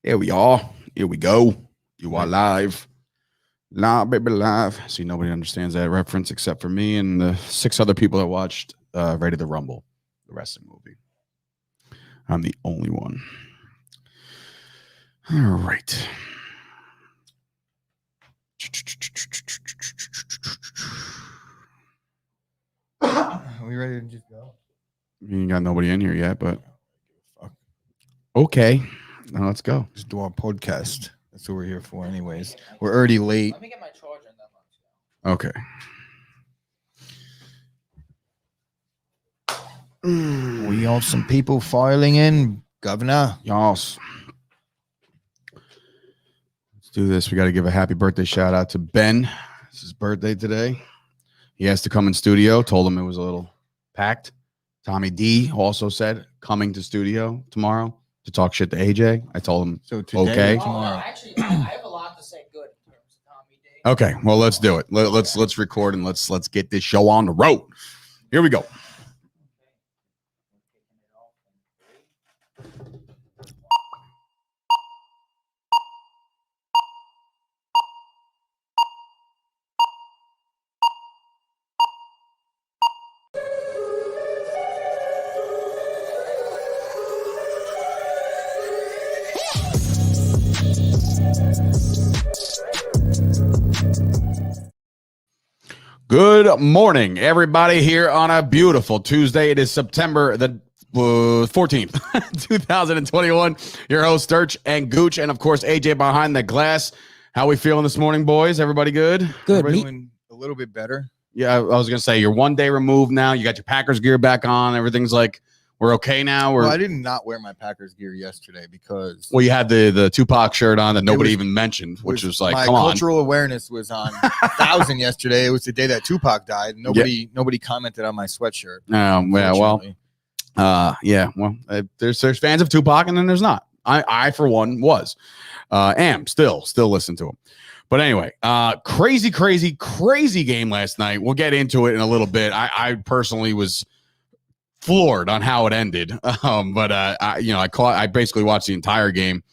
Here we are. Here we go. You are live. Live, baby, live. See, nobody understands that reference except for me and the 6 other people that watched Ready to Rumble, the wrestling movie. I'm the only one. All right. Are we ready to just go? You ain't got nobody in here yet, but okay. Now let's go. Just do our podcast. That's what we're here for, anyways. We're already late. Let me get my charger and then Okay. We have some people filing in, Governor. Y'all. Let's do this. We got to give a happy birthday shout out to Ben. It's his birthday today. He has to come in studio. Told him it was a little packed. Tommy D also said coming to studio tomorrow to talk shit to AJ. I told him So today, okay. tomorrow. actually, I have a lot to say good in terms of Tommy D. Okay, well let's do it. Let's record and let's get this show on the road. Here we go. Good morning, everybody, here on a beautiful Tuesday. It is September the 14th, 2021. Your host, Sturch and Gooch, and of course, AJ behind the glass. How we feeling this morning, boys? Everybody good? Good. Everybody doing a little bit better. Yeah, I was going to say, you're 1 day removed now. You got your Packers gear back on. Everything's like, we're okay now. Well, I did not wear my Packers gear yesterday because Well, you had the Tupac shirt on that nobody even mentioned, which was like, my come on. cultural awareness was on 1,000 yesterday. It was the day that Tupac died. Nobody commented on my sweatshirt. Yeah, well, there's fans of Tupac and then there's not. I for one was, am still listen to him. But anyway, crazy game last night. We'll get into it in a little bit. I personally was floored on how it ended. I basically watched the entire game,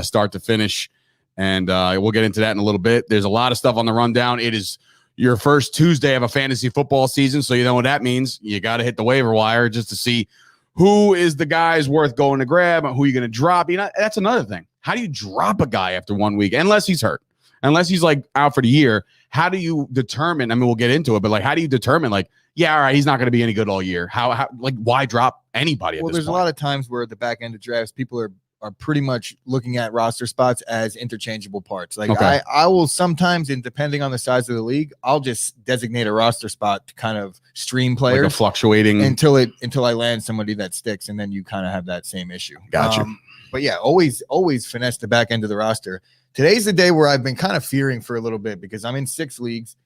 start to finish, and we'll get into that in a little bit. There's a lot of stuff on the rundown. It is your first Tuesday of a fantasy football season, so you know what that means. You got to hit the waiver wire just to see who is the guys worth going to grab and who you're going to drop. You know, that's another thing. How do you drop a guy after 1 week? Unless he's hurt, unless he's like out for the year. How do you determine? I mean, we'll get into it, but like, how do you determine like, yeah, all right, he's not going to be any good all year. How like, why drop anybody at Well, this there's point? a lot of times where at the back end of drafts, people are pretty much looking at roster spots as interchangeable parts. Like Okay. I will sometimes, and depending on the size of the league, I'll just designate a roster spot to kind of stream Like a players fluctuating. until I land somebody that sticks, and then you kind of have that same issue. Gotcha. But yeah, always finesse the back end of the roster. Today's the day where I've been kind of fearing for a little bit because I'm in 6 leagues.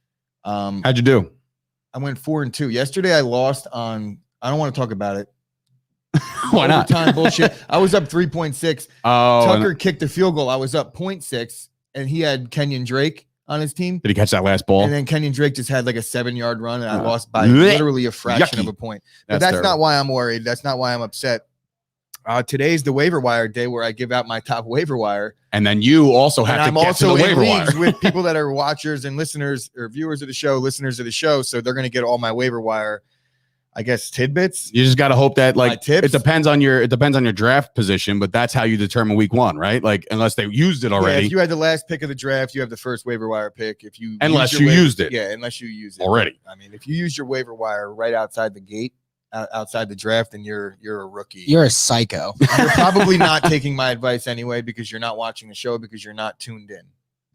How'd you do? I went 4-2. Yesterday I lost on. I don't want to talk about it. Why not? Overtime bullshit. I was up 3.6. Oh, Tucker kicked a field goal. I was up 0.6, and he had Kenyon Drake on his team. did he catch that last ball? And then Kenyon Drake just had like a 7-yard run, and I lost by bleh. literally a fraction of Yucky. a point. But That's that's not why I'm worried. That's not why I'm upset. Today's the waiver wire day where I give out my top waiver wire. And then you also have And to I'm get to the also in waiver wire. leagues with people that are watchers and listeners or viewers of the show, listeners of the show. So they're going to get all my waiver wire, I guess, tidbits. You just got to hope that My like tips? it depends on your draft position, but that's how you determine week 1, right? Like unless they used it Yeah, already. if you had the last pick of the draft, you have the first waiver wire pick. If you Unless use your you used it. Yeah, unless you use it Already. I mean, if you use your waiver wire right outside the gate, outside the draft, then you're a rookie. You're a psycho. You're probably not taking my advice anyway because you're not watching the show because you're not tuned in.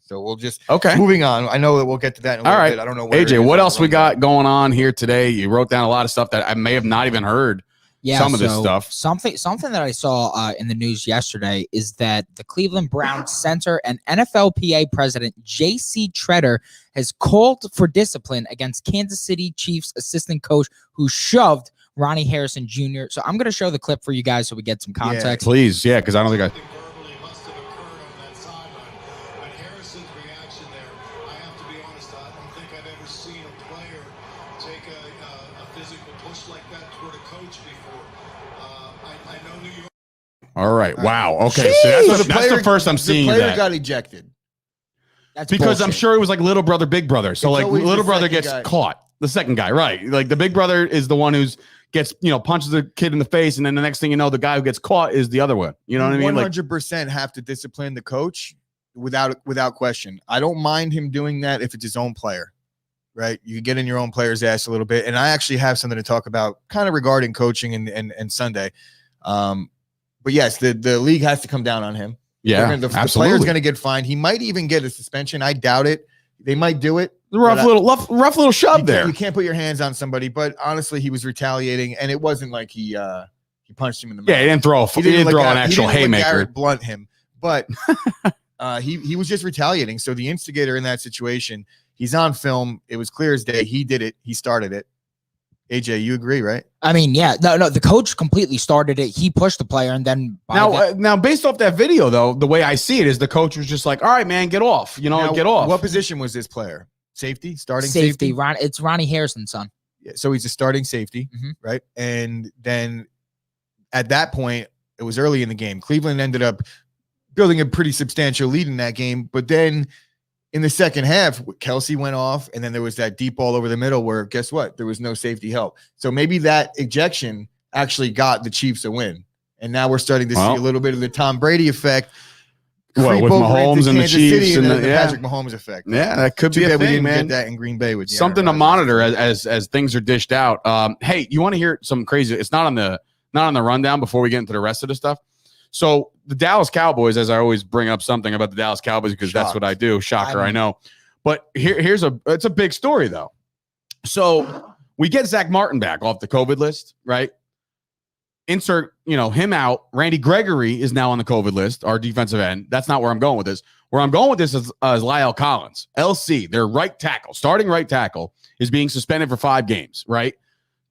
So we'll just Okay. moving on. I know that we'll get to that in a All little right. bit. I don't know where it AJ, is what on else the we got rundown. going on here today? You wrote down a lot of stuff that I may have not even heard. Yeah, Some of this so stuff. Something that I saw in the news yesterday is that the Cleveland Browns center and NFLPA president J.C. Treader has called for discipline against Kansas City Chiefs assistant coach who shoved Ronnie Harrison Jr. So I'm going to show the clip for you guys so we get some context. Please, yeah, because I don't think I. Verbally must have occurred on that sideline. But Harrison's reaction there, I have to be honest, I don't think I've ever seen a player take a physical push like that toward a coach before. I know New York. All right. All Wow. right. Okay. So that's, So that's the first I'm seeing the player that. got ejected. That's Because I'm bullshit. sure it was like little brother, big brother. So It's like always little the brother second gets guy. caught. The second guy, right? Like the big brother is the one who's gets, punches the kid in the face, and then the next thing you know, the guy who gets caught is the other one. You know what I mean? Like 100% have to discipline the coach without question. I don't mind him doing that if it's his own player, right? You get in your own player's ass a little bit. And I actually have something to talk about kind of regarding coaching and Sunday. But yes, the league has to come down on him. yeah, The absolutely. player's going to get fined. He might even get a suspension. I doubt it. They might do it. rough little shove You there. can't put your hands on somebody, but honestly, he was retaliating, and it wasn't like he punched him in the mouth. Yeah, he didn't throw an actual haymaker. Garrett blunt him, but he was just retaliating. So the instigator in that situation, he's on film. It was clear as day. He did it. He started it. AJ, you agree, right? I mean, yeah, no, the coach completely started it. He pushed the player, and then Now, based off that video, though, the way I see it is the coach was just like, "All right, man, get off. Now, Get off." What position was this player? Safety, starting safety. It's Ronnie Harrison's son. Yeah, so he's a starting safety, Mhm. right? And then at that point, it was early in the game. Cleveland ended up building a pretty substantial lead in that game. But then in the second half, Kelsey went off, and then there was that deep ball over the middle where, guess what? There was no safety help. So maybe that ejection actually got the Chiefs a win. And now we're starting to see a little bit of the Tom Brady effect. What, creep with over Mahomes into and the Kansas Chiefs City and then the- the yeah. Patrick Mahomes effect. Yeah, that could Too be a bad we thing, didn't man. get that in Green Bay with Something to monitor as things are dished out. Hey, you want to hear some crazy? It's not on the rundown before we get into the rest of the stuff. So the Dallas Cowboys, as I always bring up something about the Dallas Cowboys because that's what I do. Shocker, I know. But it's a big story though. So we get Zach Martin back off the COVID list, right? Insert, him out. Randy Gregory is now on the COVID list, our defensive end. That's not where I'm going with this. Where I'm going with this is Lyle Collins, LC, their right tackle, starting right tackle, is being suspended for 5 games, right?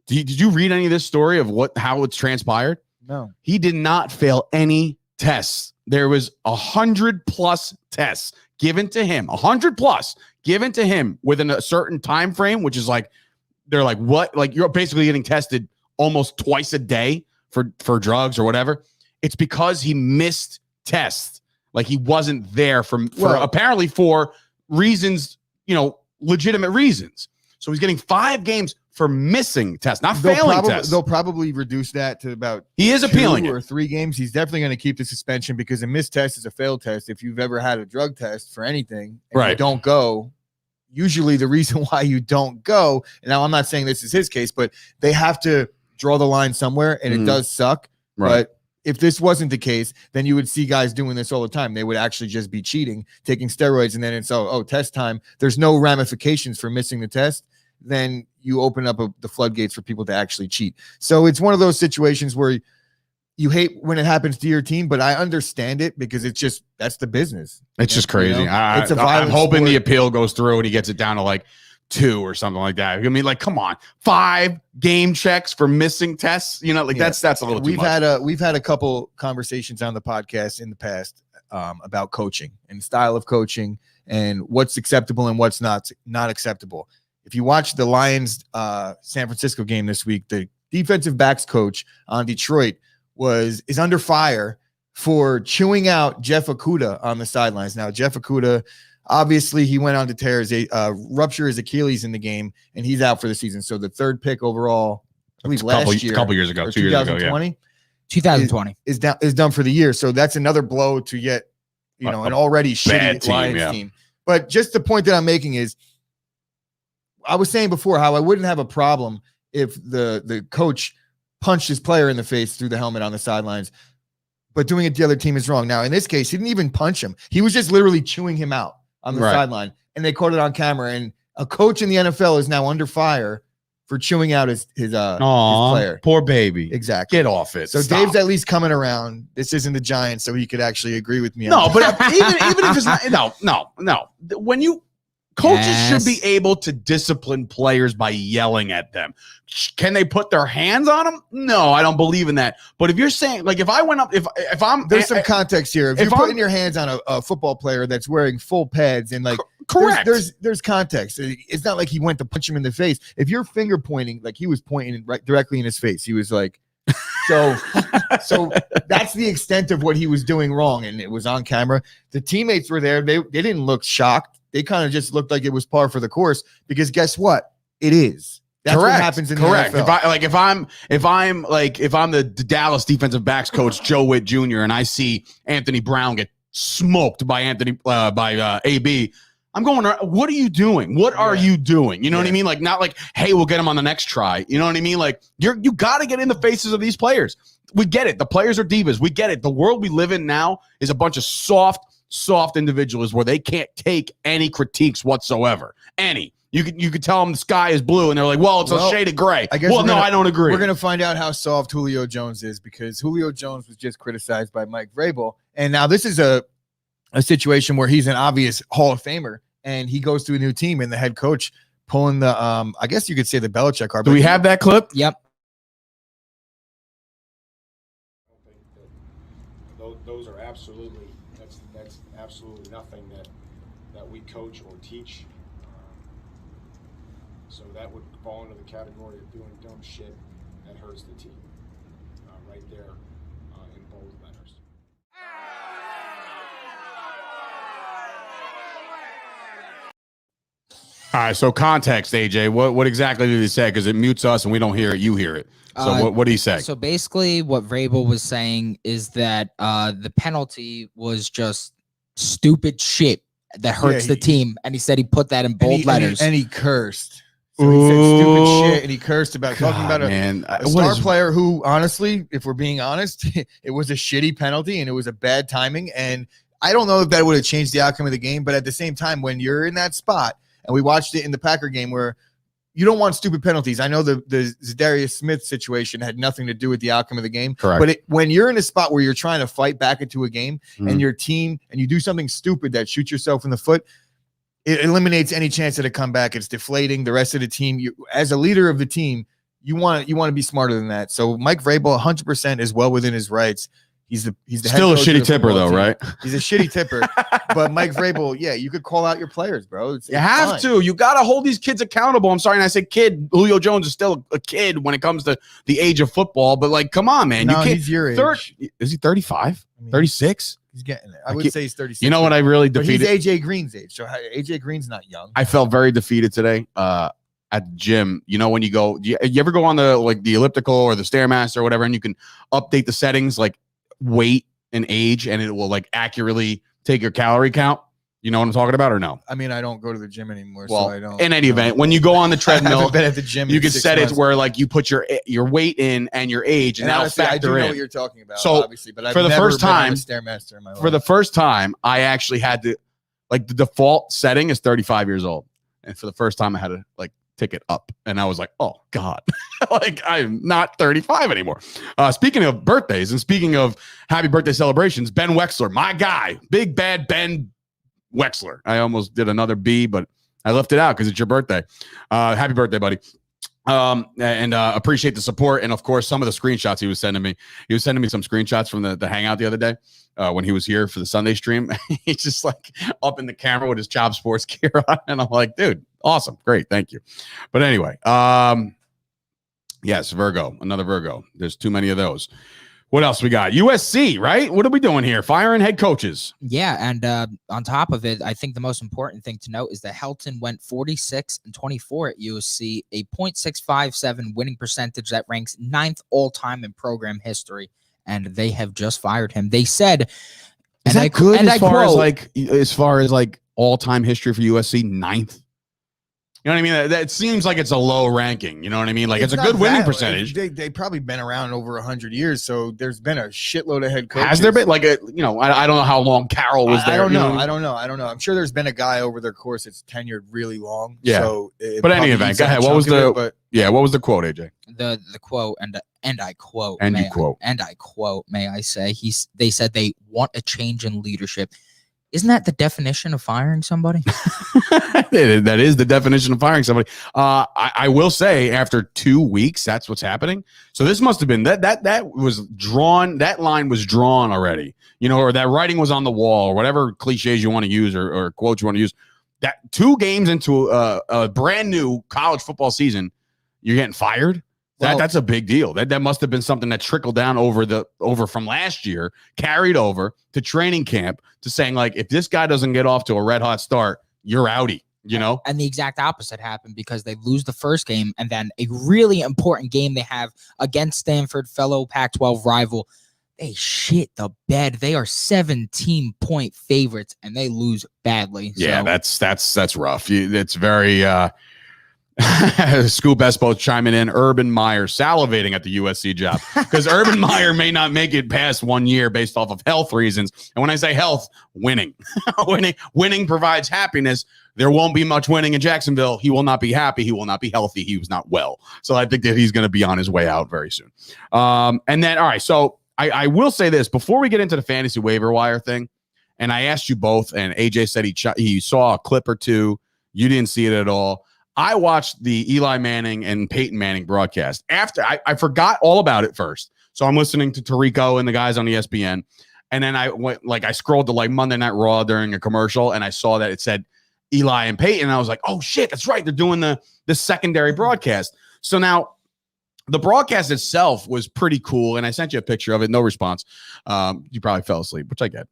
Did you read any of this story of how it's transpired? No. He did not fail any tests. There was 100+ tests given to him, 100+ given to him within a certain time frame, which is like, they're like, what? Like, you're basically getting tested almost twice a day for drugs or whatever. It's because he missed tests. Like, he wasn't there for apparently for reasons, legitimate reasons. So he's getting 5 games for missing tests, not failing tests. They'll probably reduce that to about He is appealing 2 or 3 games. He's definitely going to keep the suspension because a missed test is a failed test. If you've ever had a drug test for anything and you don't go, usually the reason why you don't go, and now I'm not saying this is his case, but they have to draw the line somewhere, and it does suck. Right. But if this wasn't the case, then you would see guys doing this all the time. They would actually just be cheating, taking steroids, and then it's test time. There's no ramifications for missing the test. Then you open up the floodgates for people to actually cheat. So it's one of those situations where you hate when it happens to your team, but I understand it because that's the business. It's just crazy. It's a I'm violent hoping sport. the appeal goes through and he gets it down to like 2 or something like that. I mean, like, come on, 5 game checks for missing tests. That's a little too much. We've had a couple conversations on the podcast in the past about coaching and style of coaching and what's acceptable and what's not acceptable. If you watch the Lions San Francisco game this week, the defensive backs coach on Detroit is under fire for chewing out Jeff Okudah on the sidelines. Now, Jeff Okudah, obviously, he went on to rupture his Achilles in the game, and he's out for the season. So the 3rd pick overall, I believe last year, a couple years ago, 2 years ago, 2020 is done for the year. So that's another blow to yet, an already shitty Lions team. But just the point that I'm making is, I was saying before how I wouldn't have a problem if the coach punched his player in the face through the helmet on the sidelines, but doing it the other team is wrong. Now, in this case, he didn't even punch him. He was just literally chewing him out on the sideline, and they caught it on camera. And a coach in the NFL is now under fire for chewing out his player. Poor baby. Exactly. Get off it. So Stop. Dave's at least coming around. This isn't the Giants, so he could actually agree with me. No, on but even if it's not, no. When coaches should be able to discipline players by yelling at them. Can they put their hands on them? No, I don't believe in that. But if you're saying, like, if I went up, if I'm, there's some context here. If you're putting your hands on a football player that's wearing full pads and like, correct, there's context. It's not like he went to punch him in the face. If you're finger pointing, like he was pointing right directly in his face, he was like, So that's the extent of what he was doing wrong, and it was on camera. The teammates were there. They didn't look shocked. They kind of just looked like it was par for the course, because guess what? It is. That's Correct. what happens in the Correct. NFL. If I'm the Dallas defensive backs coach Joe Witt Jr. and I see Anthony Brown get smoked by AB, I'm going, what are you doing? What are you doing? You know what I mean? Like, not like, hey, we'll get him on the next try. You know what I mean? Like, you got to get in the faces of these players. We get it. The players are divas. We get it. The world we live in now is a bunch of soft individuals where they can't take any critiques whatsoever. Any. You could tell them the sky is blue, and they're like, well, it's a shade of gray. I don't agree. We're going to find out how soft Julio Jones is, because Julio Jones was just criticized by Mike Vrabel. And now this is a situation where he's an obvious Hall of Famer, and he goes to a new team, and the head coach pulling the, I guess you could say the Belichick card. Do we have that clip? Yep. Those are absolutely, that's absolutely nothing that we coach or teach. So that would fall into the category of doing dumb shit that hurts the team. Right there in bold letters. All right, so context, AJ. What exactly did he say? Because it mutes us and we don't hear it. You hear it. So what did he say? So basically what Vrabel was saying is that the penalty was just stupid shit that hurts the team. And he said he put that in bold letters. And he cursed. So he said stupid shit, and he cursed about talking about a star player who, honestly, if we're being honest, it was a shitty penalty and it was a bad timing. And I don't know if that would have changed the outcome of the game, but at the same time, when you're in that spot, and we watched it in the Packer game where you don't want stupid penalties. I know the Zadarius Smith situation had nothing to do with the outcome of the game. Correct. But when you're in a spot where you're trying to fight back into a game and your team, and you do something stupid that shoots yourself in the foot, it eliminates any chance of a comeback. It's deflating the rest of the team. You, as a leader of the team, you want to be smarter than that. So Mike Vrabel 100% is well within his rights. He's the still a shitty tipper though, right? He's a shitty tipper. But Mike Vrabel, yeah, you could call out your players, bro. You have to. You got to hold these kids accountable. I'm sorry, and I say kid. Julio Jones is still a kid when it comes to the age of football. But like, come on, man. No, you can't. He's your age. Is he 35? 36? He's getting it. I would say he's 36. You know what I really defeated? But he's AJ Green's age. So AJ Green's not young. I felt very defeated today at the gym. You know, when you go, you ever go on the elliptical or the Stairmaster or whatever, and you can update the settings like weight and age, and it will like accurately take your calorie count. You know what I'm talking about, or no? I mean, I don't go to the gym anymore, well, so I don't. In any event, when you go on the treadmill, I haven't been at the gym. You can set it where like you put your weight in and your age, and that'll honestly, factor I do know in. what you're talking about, so obviously, but I've for the never first been on time, a Stairmaster in my life. For the first time, I actually had to like the default setting is 35 years old, and for the first time, I had to like tick it up, and I was like, oh god, like I'm not 35 anymore. Speaking of birthdays and speaking of happy birthday celebrations, Ben Wexler, my guy, big bad Ben Wexler. I almost did another B, but I left it out because it's your birthday. Happy birthday, buddy. And appreciate the support. And of course, some of the screenshots he was sending me. He was sending me some screenshots from the hangout the other day when he was here for the Sunday stream. He's just like up in the camera with his Chop Sports gear on. And I'm like, dude, awesome. Great. Thank you. But anyway, yes, Virgo, another Virgo. There's too many of those. What else we got? USC, right? What are we doing here? Firing head coaches. Yeah, and on top of it, I think the most important thing to note is that Helton went 46-24 at USC, a .657 winning percentage that ranks 9th all-time in program history, and they have just fired him. They said, "Is that good as far as like all-time history for USC? 9th." You know what I mean? That seems like it's a low ranking. You know what I mean? Like it's a good winning percentage. They probably been around over 100 years, so there's been a shitload of head coaches. Has there been like a? You know, I don't know how long Carroll was there. I don't know. I don't know. I'm sure there's been a guy over their course that's tenured really long. Yeah. So but any event, go ahead. What was the? What was the quote, AJ? The quote and I quote and you quote and I quote. May I say they said they want a change in leadership. Isn't that the definition of firing somebody? That is the definition of firing somebody. I will say after 2 weeks, that's what's happening. So this must have been that was drawn. That line was drawn already, you know, or that writing was on the wall or whatever cliches you want to use or quotes you want to use. That 2 games into a brand new college football season, you're getting fired. That's a big deal. That must have been something that trickled down over from last year, carried over to training camp to saying, like, if this guy doesn't get off to a red hot start, you're outie, you know? And the exact opposite happened because they lose the first game, and then a really important game they have against Stanford, fellow Pac-12 rival. They shit the bed. They are 17-point favorites, and they lose badly. Yeah, so. that's rough. It's very Scoop Espo chiming in. Urban Meyer salivating at the USC job because Urban Meyer may not make it past 1 year based off of health reasons. And when I say health, winning, winning provides happiness. There won't be much winning in Jacksonville. He will not be happy. He will not be healthy. He was not well. So I think that he's going to be on his way out very soon. And then, all right. So I will say this before we get into the fantasy waiver wire thing. And I asked you both, and AJ said he saw a clip or two. You didn't see it at all. I watched the Eli Manning and Peyton Manning broadcast. After I forgot all about it first. So I'm listening to Tirico and the guys on ESPN. And then I went, I scrolled to Monday Night Raw during a commercial, and I saw that it said Eli and Peyton. And I was like, oh shit, that's right. They're doing the secondary broadcast. So now the broadcast itself was pretty cool. And I sent you a picture of it. No response. You probably fell asleep, which I get.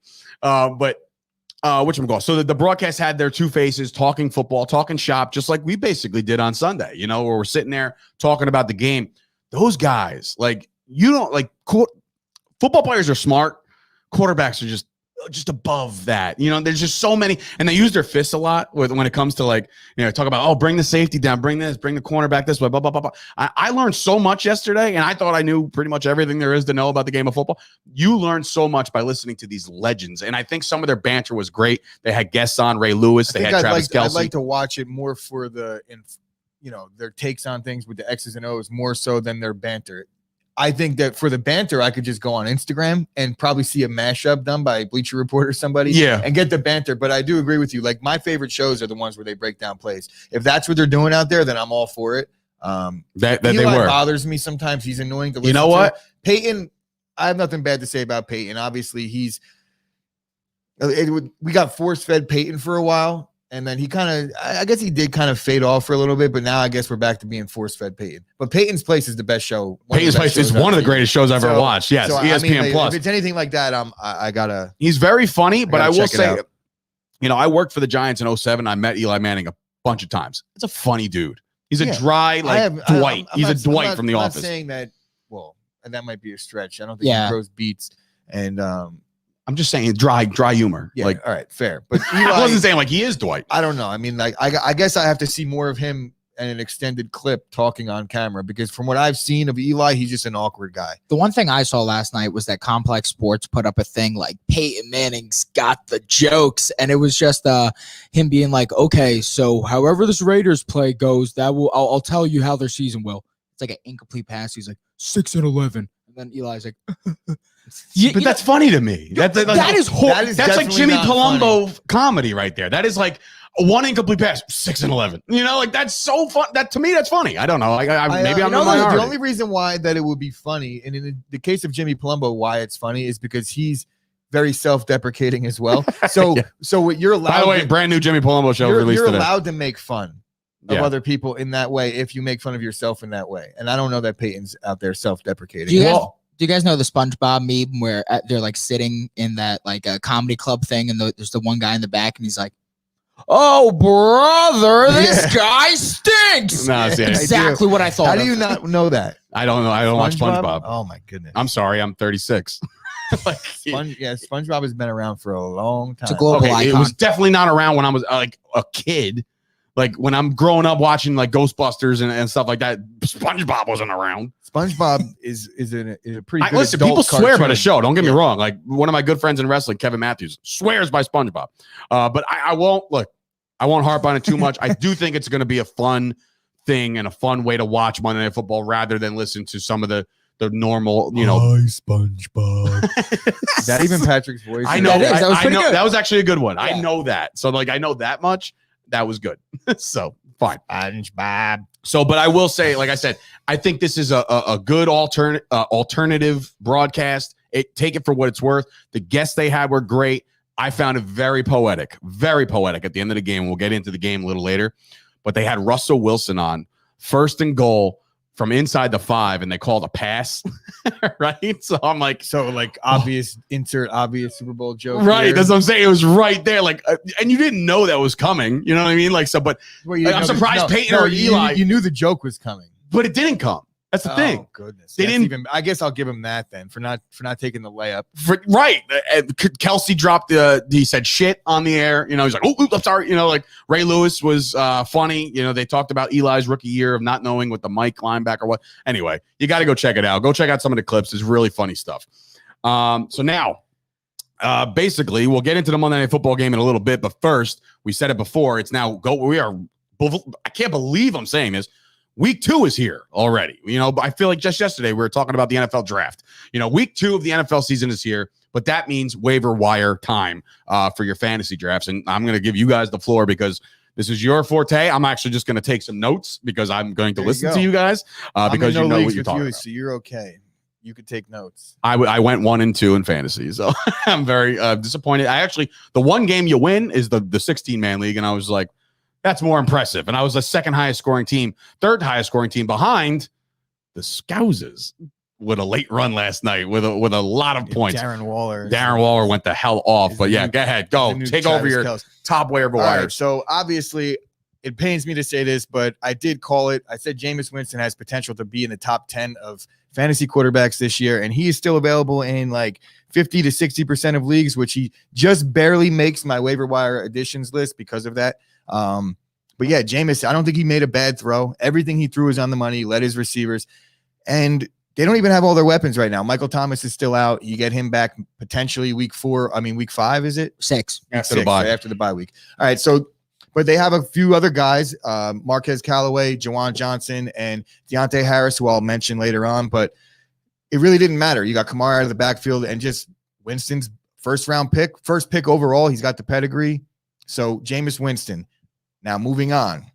Whatchamacallit. So the broadcast had their two faces talking football, talking shop, just like we basically did on Sunday, where we're sitting there talking about the game. Those guys, football players are smart. Quarterbacks are just above that. There's just so many, and they use their fists a lot when it comes to talk about, bring the safety down, bring the cornerback this way, blah, blah, blah, blah. I learned so much yesterday, and I thought I knew pretty much everything there is to know about the game of football. You learn so much by listening to these legends, and I think some of their banter was great. They had guests on, Ray Lewis, they had Travis Kelce. I'd like to watch it more for their takes on things with the X's and O's more so than their banter. I think that for the banter, I could just go on Instagram and probably see a mashup done by Bleacher Report or somebody and get the banter. But I do agree with you. My favorite shows are the ones where they break down plays. If that's what they're doing out there, then I'm all for it. That Eli they were. bothers me sometimes. He's annoying to listen to. You know what? Peyton, I have nothing bad to say about Peyton. Obviously, we got force-fed Peyton for a while. And then he I guess he did kind of fade off for a little bit, but now I guess we're back to being force-fed Peyton. But Peyton's Place is the best show. Peyton's Place is one of the greatest shows I've ever watched. Yes, ESPN Plus. If it's anything like that, I gotta. He's very funny, but I will say, I worked for the Giants in 2007. I met Eli Manning a bunch of times. It's a funny dude. He's a dry Dwight. He's a Dwight from The Office. I'm not saying that. Well, and that might be a stretch. I don't think he throws beats and. I'm just saying dry humor. Yeah, all right, fair. But Eli, I wasn't saying he is Dwight. I don't know. I mean, I guess I have to see more of him and an extended clip talking on camera because from what I've seen of Eli, he's just an awkward guy. The one thing I saw last night was that Complex Sports put up a thing like Peyton Manning's got the jokes, and it was just him being like, okay, so however this Raiders play goes, I'll tell you how their season will. It's like an incomplete pass. He's like 6-11, and then Eli's like. But that's funny to me. That is horrible. That's like Jimmy Palumbo comedy right there. That is like a one incomplete pass, 6-11. That's so fun. That to me, that's funny. I don't know. Maybe I'm not. The only reason why that it would be funny, and in the case of Jimmy Palumbo, why it's funny is because he's very self-deprecating as well. So, so what you're allowed. By the way, brand new Jimmy Palumbo show released today. You're allowed to make fun of other people in that way if you make fun of yourself in that way. And I don't know that Peyton's out there self-deprecating. Do you guys know the SpongeBob meme where they're sitting in that a comedy club thing and there's the one guy in the back and he's like, oh, brother, this guy stinks. No, see, exactly what I thought. How do you not know that? I don't know. I don't watch SpongeBob. Oh, my goodness. I'm sorry. I'm 36. SpongeBob has been around for a long time. It's a global icon. It was definitely not around when I was a kid. When I'm growing up watching Ghostbusters and stuff like that, SpongeBob wasn't around. SpongeBob is a pretty good listen, people swear by the show. Don't get me wrong. One of my good friends in wrestling, Kevin Matthews, swears by SpongeBob. But I won't harp on it too much. I do think it's going to be a fun thing and a fun way to watch Monday Night Football rather than listen to some of the normal, Hi, SpongeBob. Is that even Patrick's voice? I know. That was pretty good. That was actually a good one. Yeah. I know that. So I know that much. That was good. So fine. SpongeBob. So, but I will say, like I said, I think this is a good alternative broadcast. Take it for what it's worth. The guests they had were great. I found it very poetic at the end of the game. We'll get into the game a little later, but they had Russell Wilson on 1st and goal from inside the 5 and they called a pass, right? So I'm like, obvious insert obvious Super Bowl joke. right? here. That's what I'm saying. It was right there, like, and you didn't know that was coming. You know what I mean? Like, so, but Well, you I'm didn't know surprised Peyton or you, Eli, You knew the joke was coming. but it didn't come. That's the thing. Oh goodness, They That's didn't- Even, I guess I'll give him that then for not taking the layup. Right. Kelsey dropped he said shit on the air. You know, he's like, oh, I'm sorry. You know, like Ray Lewis was funny. You know, they talked about Eli's rookie year of not knowing what the Mike linebacker was. Anyway, you got to go check it out. Go check out some of the clips. It's really funny stuff. So now, basically, we'll get into the Monday Night Football game in a little bit. But first, we said it before. It's now I can't believe I'm saying this. Week 2 is here already. You know, but I feel like just yesterday we were talking about the NFL draft. You know, week 2 of the NFL season is here, but that means waiver wire time for your fantasy drafts. And I'm going to give you guys the floor because this is your forte. I'm actually just going to take some notes because I'm going to listen to you guys because you know what you're talking about. So you're okay. You could take notes. I went 1 and 2 in fantasy, so I'm very disappointed. The one game you win is the 16-man league, and I was like, that's more impressive. And I was the second highest scoring team, third highest scoring team behind the Scousers with a late run last night with a lot of points. Darren Waller went the hell off. But yeah, go ahead. Go take over your top waiver wire. Right, so obviously it pains me to say this, but I did call it. I said Jameis Winston has potential to be in the top 10 of fantasy quarterbacks this year, and he is still available in like 50 to 60% of leagues, which he just barely makes my waiver wire additions list because of that. But yeah, Jameis, I don't think he made a bad throw. Everything he threw was on the money, led his receivers, and they don't even have all their weapons right now. Michael Thomas is still out. You get him back potentially week 5, is it? 6. After the bye. After the bye week. All right, so but they have a few other guys, Marquez Callaway, Jawan Johnson, and Deontay Harris, who I'll mention later on, but it really didn't matter. You got Kamara out of the backfield and just Winston's first pick overall. He's got the pedigree. So Jameis Winston. Now, moving on,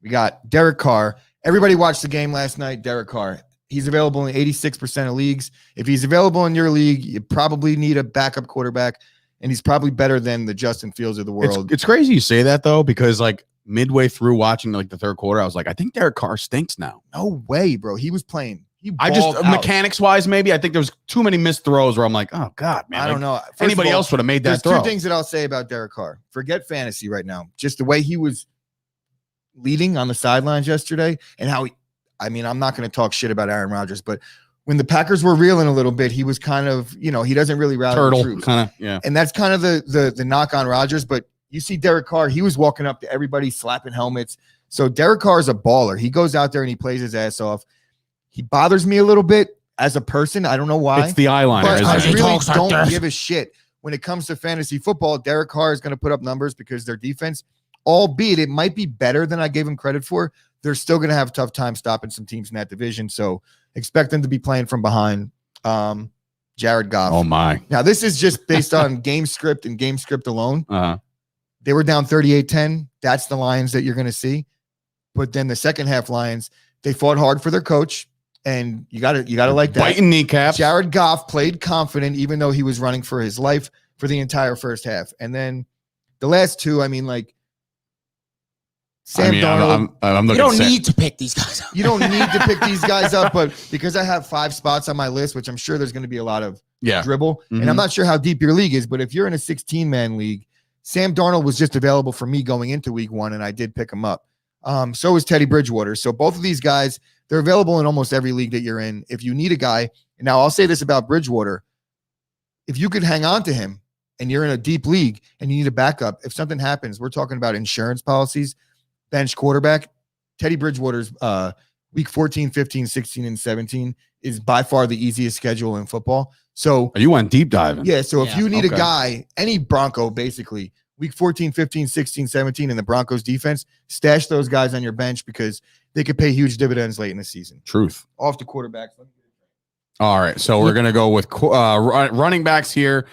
we got Derek Carr. Everybody watched the game last night. Derek Carr, he's available in 86% of leagues. If he's available in your league, you probably need a backup quarterback, and he's probably better than the Justin Fields of the world. It's crazy you say that, though, because like midway through watching like the third quarter, I was like, I think Derek Carr stinks now. No way, bro. He was playing. Mechanics-wise, maybe, I think there was too many missed throws where I'm like, oh, God, man. I don't know. First Anybody of all, else would have made that there's throw. 2 things that I'll say about Derek Carr. Forget fantasy right now. Just the way he was leading on the sidelines yesterday and how I'm not going to talk shit about Aaron Rodgers, but when the Packers were reeling a little bit, he was kind of, he doesn't really rally the troops. Kind of, yeah. And that's kind of the knock on Rodgers. But you see Derek Carr, he was walking up to everybody, slapping helmets. So Derek Carr is a baller. He goes out there and he plays his ass off. He bothers me a little bit as a person. I don't know why. It's the eyeliner. But I Isn't it? really don't give a shit. When it comes to fantasy football, Derek Carr is going to put up numbers because their defense, albeit it might be better than I gave him credit for, they're still going to have a tough time stopping some teams in that division. So expect them to be playing from behind. Jared Goff. Oh, my. Now, this is just based on game script and game script alone. Uh-huh. They were down 38-10. That's the Lions that you're going to see. But then the second half Lions, they fought hard for their coach. And you gotta like that. Biting kneecaps. Jared Goff played confident, even though he was running for his life for the entire first half. And then the last 2, Sam Darnold. You don't need to pick these guys up. You don't need to pick these guys up, but because I have 5 spots on my list, which I'm sure there's going to be a lot of dribble, and I'm not sure how deep your league is, but if you're in a 16-man league, Sam Darnold was just available for me going into week 1, and I did pick him up. So is Teddy Bridgewater. So both of these guys, they're available in almost every league that you're in. If you need a guy, and now I'll say this about Bridgewater, if you could hang on to him and you're in a deep league and you need a backup, if something happens, we're talking about insurance policies, bench quarterback, Teddy Bridgewater's week 14, 15, 16, and 17 is by far the easiest schedule in football. So you went deep diving. Yeah. So if you need a guy, any Bronco, basically week 14, 15, 16, 17 in the Broncos defense, stash those guys on your bench because they could pay huge dividends late in the season. Truth. Off to quarterbacks. All right. So we're going to go with running backs here.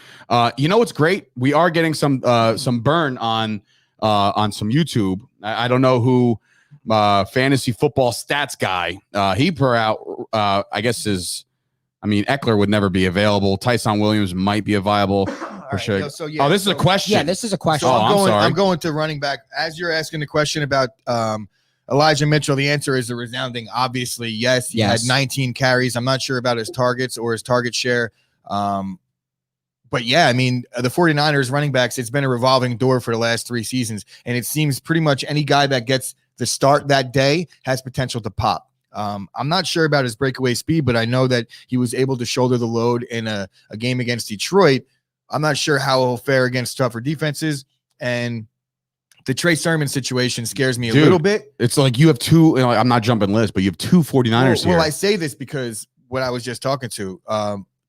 You know what's great? We are getting some burn on some YouTube. I don't know who fantasy football stats guy. He put out, I guess Eckler would never be available. Tyson Williams might be a viable for sure. This is a question. Yeah, this is a question. So I'm sorry. I'm going to running back. As you're asking the question about Elijah Mitchell, the answer is a resounding, obviously, yes. He had 19 carries. I'm not sure about his targets or his target share. But yeah, I mean, the 49ers running backs, it's been a revolving door for the last 3 seasons. And it seems pretty much any guy that gets the start that day has potential to pop. I'm not sure about his breakaway speed, but I know that he was able to shoulder the load in a game against Detroit. I'm not sure how he'll fare against tougher defenses. And the Trey Sermon situation scares me a little bit. It's like you have two, I'm not jumping lists, but you have 2 49ers here. Well, I say this because what I was just talking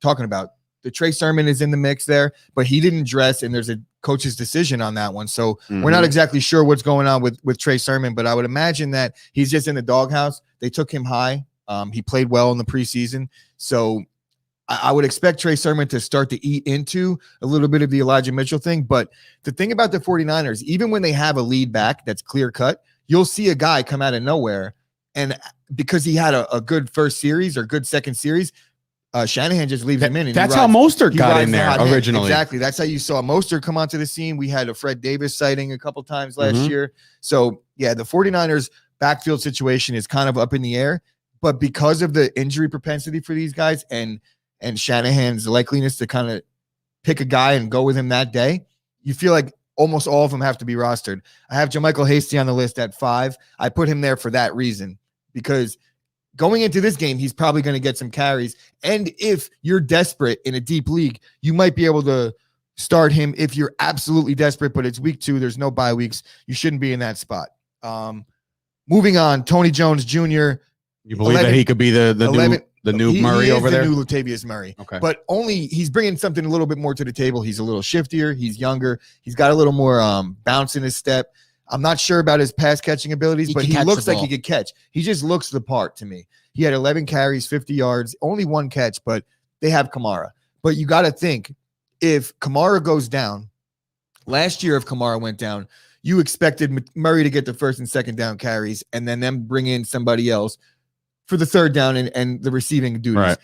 about, the Trey Sermon is in the mix there, but he didn't dress, and there's a coach's decision on that one. So we're not exactly sure what's going on with Trey Sermon, but I would imagine that he's just in the doghouse. They took him high. He played well in the preseason. So I would expect Trey Sermon to start to eat into a little bit of the Elijah Mitchell thing. But the thing about the 49ers, even when they have a lead back that's clear cut, you'll see a guy come out of nowhere. And because he had a good first series or good second series, Shanahan just leaves him in. And that's how Mostert got in there originally. Exactly. That's how you saw Mostert come onto the scene. We had a Fred Davis sighting a couple times last year. So, yeah, the 49ers backfield situation is kind of up in the air. But because of the injury propensity for these guys and Shanahan's likeliness to kind of pick a guy and go with him that day, you feel like almost all of them have to be rostered. I have JaMychal Hasty on the list at 5. I put him there for that reason, because going into this game, he's probably going to get some carries. And if you're desperate in a deep league, you might be able to start him if you're absolutely desperate, but it's week 2. There's no bye weeks. You shouldn't be in that spot. Moving on, Tony Jones Jr. You believe that he could be the new Murray over there? The new Latavius Murray. Okay. But only he's bringing something a little bit more to the table. He's a little shiftier. He's younger. He's got a little more bounce in his step. I'm not sure about his pass catching abilities, but he looks like he could catch. He just looks the part to me. He had 11 carries, 50 yards, only 1 catch, but they have Kamara. But you got to think, if Kamara goes down, last year if Kamara went down, you expected Murray to get the first and second down carries and then them bring in somebody else for the third down and the receiving duties. Right.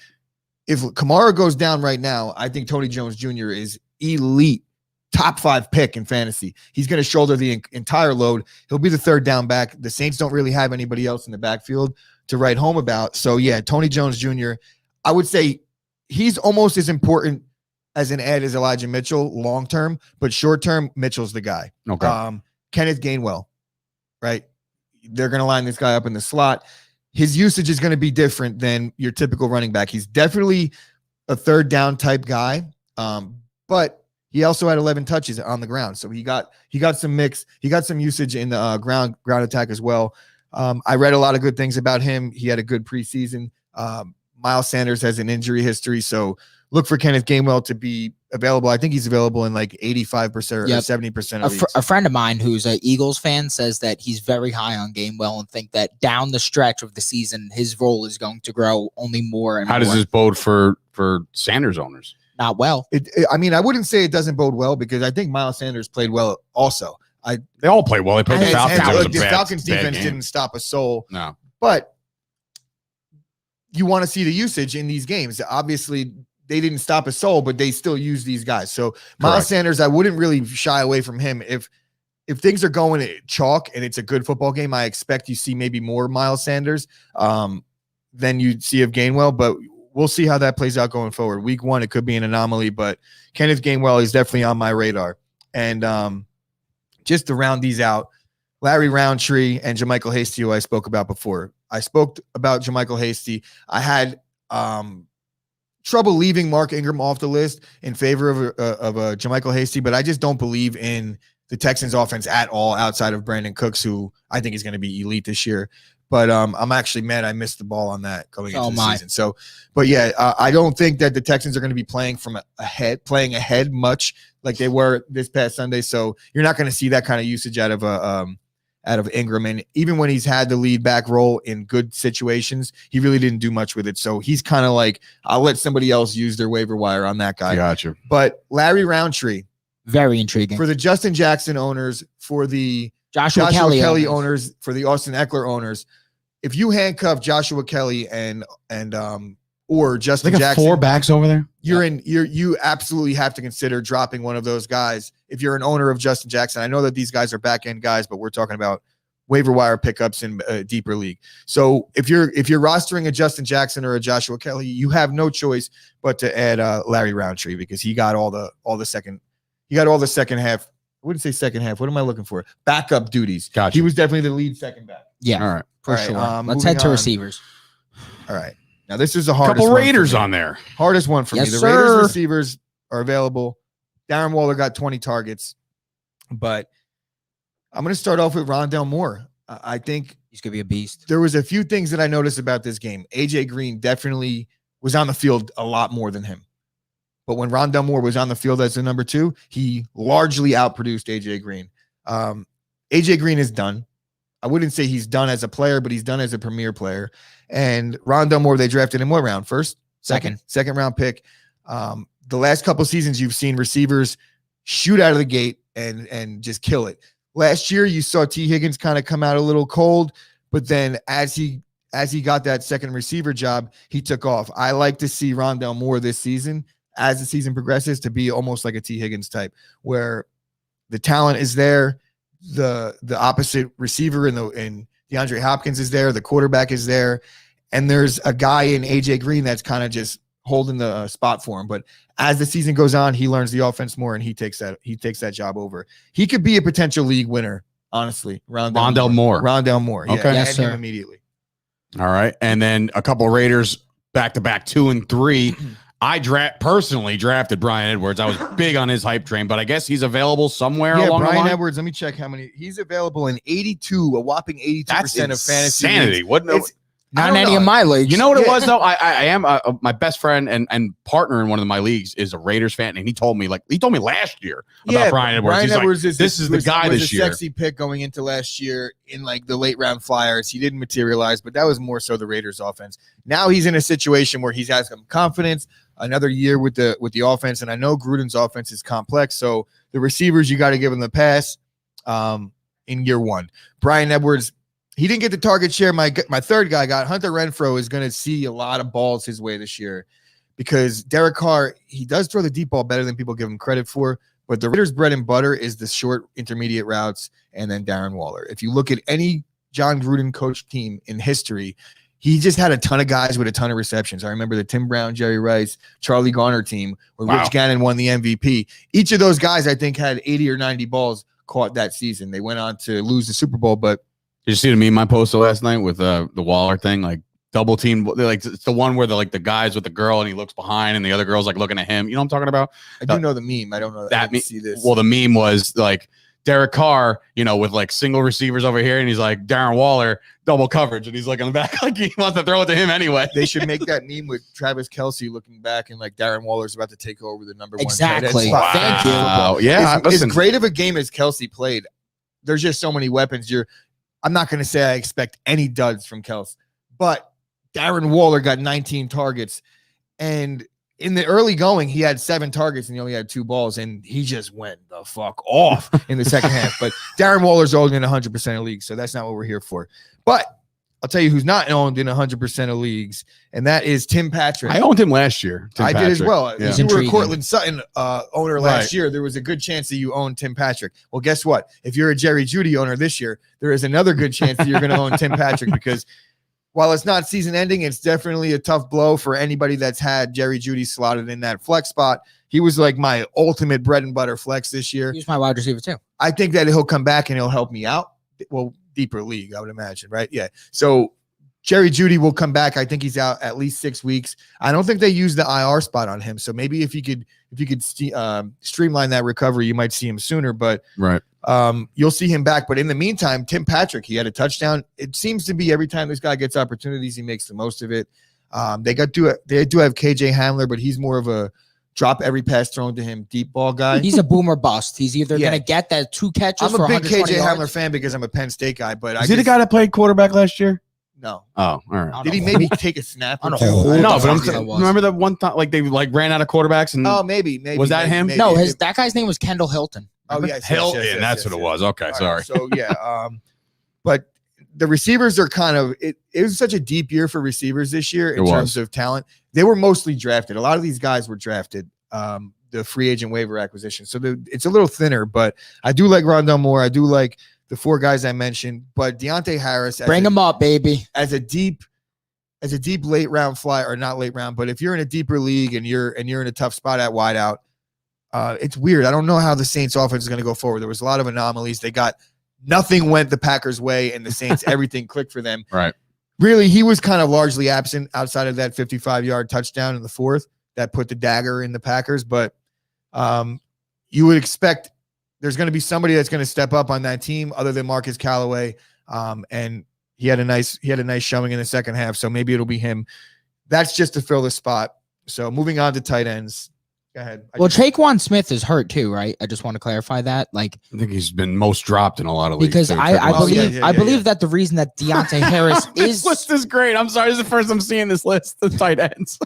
If Kamara goes down right now, I think Tony Jones Jr. is elite. Top 5 pick in fantasy. He's going to shoulder the entire load. He'll be the third down back. The Saints don't really have anybody else in the backfield to write home about. So, yeah, Tony Jones Jr., I would say he's almost as important as an ad as Elijah Mitchell long-term, but short-term, Mitchell's the guy. Okay. Kenneth Gainwell, right? They're going to line this guy up in the slot. His usage is going to be different than your typical running back. He's definitely a third down type guy, but he also had 11 touches on the ground. So he got some mix. He got some usage in the ground attack as well. I read a lot of good things about him. He had a good preseason. Miles Sanders has an injury history. So look for Kenneth Gainwell to be available. I think he's available in like 85% or 70% of a friend of mine who's an Eagles fan says that he's very high on Gainwell and think that down the stretch of the season, his role is going to grow only more and more. How does this bode for Sanders owners? Not well. I mean, I wouldn't say it doesn't bode well, because I think Miles Sanders played well also. They all played well. They played the Falcons. The Falcons defense didn't stop a soul. No. But you want to see the usage in these games. Obviously, they didn't stop a soul, but they still use these guys. So Miles Sanders, I wouldn't really shy away from him. If things are going chalk and it's a good football game, I expect you see maybe more Miles Sanders than you see of Gainwell. But we'll see how that plays out going forward. Week 1, it could be an anomaly, but Kenneth Gainwell is definitely on my radar. And just to round these out, Larry Roundtree and JaMychal Hasty, who I spoke about before. I spoke about JaMychal Hasty. I had trouble leaving Mark Ingram off the list in favor of JaMychal Hasty, but I just don't believe in the Texans offense at all outside of Brandon Cooks, who I think is going to be elite this year. But I'm actually mad I missed the ball on that going into the season. So, but yeah, I don't think that the Texans are going to be playing ahead much like they were this past Sunday. So you're not going to see that kind of usage out of Ingram. And even when he's had the lead back role in good situations, he really didn't do much with it. So he's kind of like, I'll let somebody else use their waiver wire on that guy. Gotcha. But Larry Roundtree, very intriguing for the Justin Jackson owners, for the Joshua Kelly owners, for the Austin Eckler owners. If you handcuff Joshua Kelly and or Justin Jackson, 4 backs over there, you absolutely have to consider dropping one of those guys if you're an owner of Justin Jackson. I know that these guys are back end guys, but we're talking about waiver wire pickups in a deeper league. So if you're rostering a Justin Jackson or a Joshua Kelly, you have no choice but to add Larry Roundtree, because he got all the second half. I wouldn't say second half. What am I looking for? Backup duties. Gotcha. He was definitely the lead second back. Yeah, All right. for All right, sure. Let's moving head to on. receivers. All right. Now this is the hardest Couple one for Raiders me. on there. Hardest one for Yes, me. The sir. Raiders receivers are available. Darren Waller got 20 targets, but I'm going to start off with Rondale Moore. I think He's gonna be a beast. there was a few things that I noticed about this game. AJ Green definitely was on the field a lot more than him. But when Rondale Moore was on the field as the number 2, he largely outproduced AJ Green. AJ Green is done. I wouldn't say he's done as a player, but he's done as a premier player. And Rondale Moore, they drafted him what round? First? Second round pick. The last couple seasons, you've seen receivers shoot out of the gate and just kill it. Last year, you saw T. Higgins kind of come out a little cold, but then as he got that second receiver job, he took off. I like to see Rondale Moore this season, as the season progresses, to be almost like a T. Higgins type, where the talent is there, the opposite receiver and DeAndre Hopkins is there, the quarterback is there, and there's a guy in AJ Green that's kind of just holding the spot for him. But as the season goes on, he learns the offense more, and he takes that job over. He could be a potential league winner, honestly. Rondale Moore. Rondale Moore. Yeah, Okay. Yes, add sir. him immediately. All right. And then a couple Raiders back-to-back 2 and 3. I personally drafted Brian Edwards. I was big on his hype train, but I guess he's available somewhere along the Brian line. Edwards. Let me check how many. He's available in 82, a whopping 82% That's of fantasy insanity. leagues. What? It's- I Not don't in any know. of my leagues. You know what it Yeah. was though? I am my best friend and partner in one of my leagues is a Raiders fan, and he told me last year about Brian Edwards. Brian He's like, Edwards this is the guy was this a year. sexy pick going into last year in like the late round flyers. He didn't materialize, but that was more so the Raiders offense. Now he's in a situation where he's has some confidence, another year with the offense. And I know Gruden's offense is complex. So the receivers, you got to give them the pass in year one. Brian Edwards, he didn't get the target share. My third guy got. Hunter Renfrow is going to see a lot of balls his way this year, because Derek Carr, he does throw the deep ball better than people give him credit for. But the Raiders' bread and butter is the short intermediate routes and then Darren Waller. If you look at any John Gruden coach team in history, he just had a ton of guys with a ton of receptions. I remember the Tim Brown, Jerry Rice, Charlie Garner team where Rich Gannon won the MVP. Each of those guys, I think, had 80 or 90 balls caught that season. They went on to lose the Super Bowl, but Did you see the meme I posted last night with the Waller thing? Like double team, like it's the one where the guys with the girl and he looks behind and the other girl's like looking at him. You know what I'm talking about? I do know the meme. I don't know That I didn't see this. Well, the meme was like Derek Carr, with like single receivers over here, and he's like Darren Waller double coverage, and he's like on the back like he wants to throw it to him anyway. They should make that meme with Travis Kelce looking back and like Darren Waller's about to take over the number one. Exactly. tight end spot. Thank you. Wow. Yeah, As listen. great of a game as Kelce played, there's just so many weapons. I'm not going to say I expect any duds from Kelce, but Darren Waller got 19 targets, and in the early going, he had 7 targets and he only had 2 balls, and he just went the fuck off in the second half. But Darren Waller's owned in 100% of leagues, so that's not what we're here for. But I'll tell you who's not owned in 100% of leagues, and that is Tim Patrick. I owned him last year. Tim I did as Patrick. well. Yeah. If you were a Intriguing. Cortland Sutton owner last Right. year, there was a good chance that you owned Tim Patrick. Well, guess what? If you're a Jerry Jeudy owner this year, there is another good chance that you're going to own Tim Patrick, because while it's not season ending, it's definitely a tough blow for anybody that's had Jerry Jeudy slotted in that flex spot. He was like my ultimate bread and butter flex this year. He's my wide receiver too. I think that he'll come back and he'll help me out. Well, deeper league, I would imagine, right? Yeah. So Jerry Jeudy will come back. I think he's out at least 6 weeks. I don't think they use the IR spot on him. So maybe if you could streamline that recovery, you might see him sooner. But Right. you'll see him back. But in the meantime, Tim Patrick, he had a touchdown. It seems to be every time this guy gets opportunities, he makes the most of it. They do have KJ Hamler, but he's more of a drop every pass thrown to him deep ball guy. He's a boomer bust. He's either Yeah. going to get that 2 catches I'm for a big 120 KJ yards. Hamler fan because I'm a Penn State guy. But Is he the guy that played quarterback last year? No. Oh, all right. On Did a he maybe take a snap? on or a two? whole- No, but I'm fuck that was. remember that one time like they ran out of quarterbacks and Oh, maybe. Was that him? No, that guy's name was Kendall Hilton. Oh, yes. Hilton. yes, That's yes, what it yes. was. Okay, All sorry. right, so yeah, but the receivers are kind of it was such a deep year for receivers this year in It was. terms of talent. They were mostly drafted. A lot of these guys were drafted, the free agent waiver acquisition. So it's a little thinner, but I do like Rondale Moore. I do like the 4 guys I mentioned, but Deontay Harris, Bring him up, baby. as a deep late round flyer, or not late round, but if you're in a deeper league and you're in a tough spot at wideout, it's weird. I don't know how the Saints offense is going to go forward. There was a lot of anomalies. Nothing went the Packers' way, and the Saints, everything clicked for them. Right. Really, he was kind of largely absent outside of that 55-yard touchdown in the 4th that put the dagger in the Packers. But you would expect there's going to be somebody that's going to step up on that team other than Marcus Callaway. And he had a nice showing in the second half. So maybe it'll be him. That's just to fill the spot. So moving on to tight ends. Go ahead. Well, Traquan Smith is hurt too, right? I just want to clarify that. Like, I think he's been most dropped in a lot of leagues. because too, I Traquan. believe that the reason that Deontay Harris This is list is great. I'm sorry. This is the first I'm seeing this list of tight ends.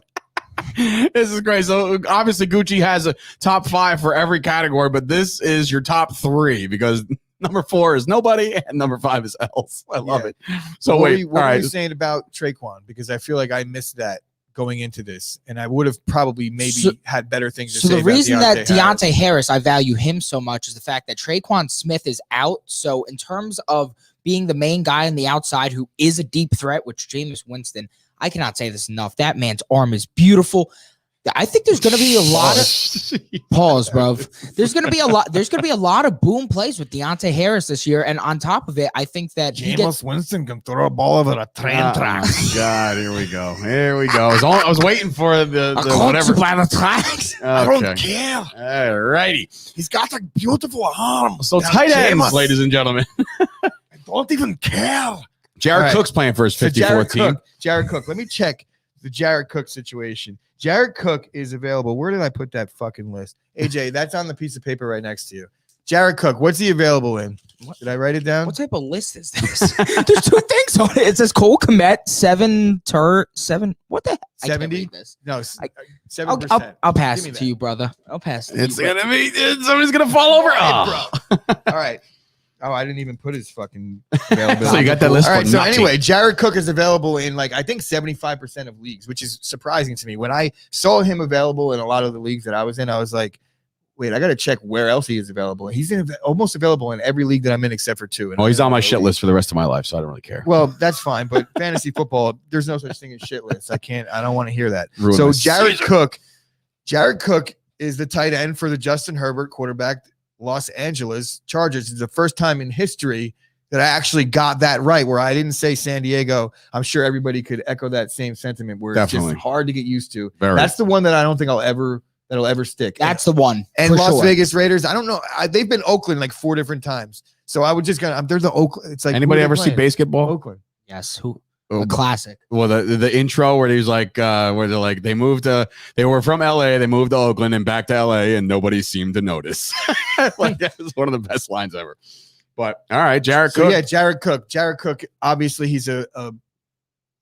This is great. So obviously Gucci has a top 5 for every category, but this is your top 3 because number 4 is nobody and number 5 is else. I love it. So what wait, were all right. you saying about Traquan? Because I feel like I missed that going into this, and I would have probably had better things to say. So the reason that Harris. Deontay Harris, I value him so much, is the fact that Traquan Smith is out. So in terms of being the main guy on the outside who is a deep threat, which Jameis Winston, I cannot say this enough. That man's arm is beautiful. I think there's going to be a lot of pause, bro. There's going to be a lot of boom plays with Deontay Harris this year, and on top of it, I think that Jameis Winston can throw a ball over a train track. God, here we go. I was waiting for the whatever. by the tracks. I don't care. All righty. He's got a beautiful arm. So Now, tight ends, Jameis, ladies and gentlemen. I don't even care. Jared All right. Cook's playing for his So 54th team. Jared Cook. Let me check the Jared Cook situation. Jared Cook is available. Where did I put that fucking list? AJ, that's on the piece of paper right next to you. Jared Cook, what's he available in? Did I write it down? What type of list is this? There's 2 things on it. It says Cole Kmet, 7. What the heck? I can't 70? read this. No, I- 7%. I'll pass Give me it to that. you, brother. I'll pass it. It's gonna be somebody's gonna fall over. Oh. All right. Oh, I didn't even put his fucking availability. So you got that list. All right. for So nothing. anyway, Jared Cook is available in I think 75% of leagues, which is surprising to me. When I saw him available in a lot of the leagues that I was in, I was like, wait, I got to check where else he is available. He's almost available in every league that I'm in except for 2. And well, he's on my shit list for the rest of my life, so I don't really care. Well, that's fine. But fantasy football, there's no such thing as shit lists. I don't want to hear that. Ruin So my Jared Cook is the tight end for the Justin Herbert quarterback Los Angeles Chargers. It's the first time in history that I actually got that right, where I didn't say San Diego. I'm sure everybody could echo that same sentiment where Definitely. it's just hard to get used to. Very. That's the one that I don't think that'll ever stick. That's the one. And for Las sure. Vegas Raiders, I don't know. They've been Oakland 4 different times. So I would just they're the Oakland. It's like, Anybody who are ever they see playing? basketball? Oakland. Yes. Who? Oh, A classic. well, the intro where he's like, where they're like, they were from LA, they moved to Oakland and back to LA, and nobody seemed to notice. Like that was one of the best lines ever. But all right, Jared Cook. So yeah, Jared Cook. Jared Cook, obviously he's a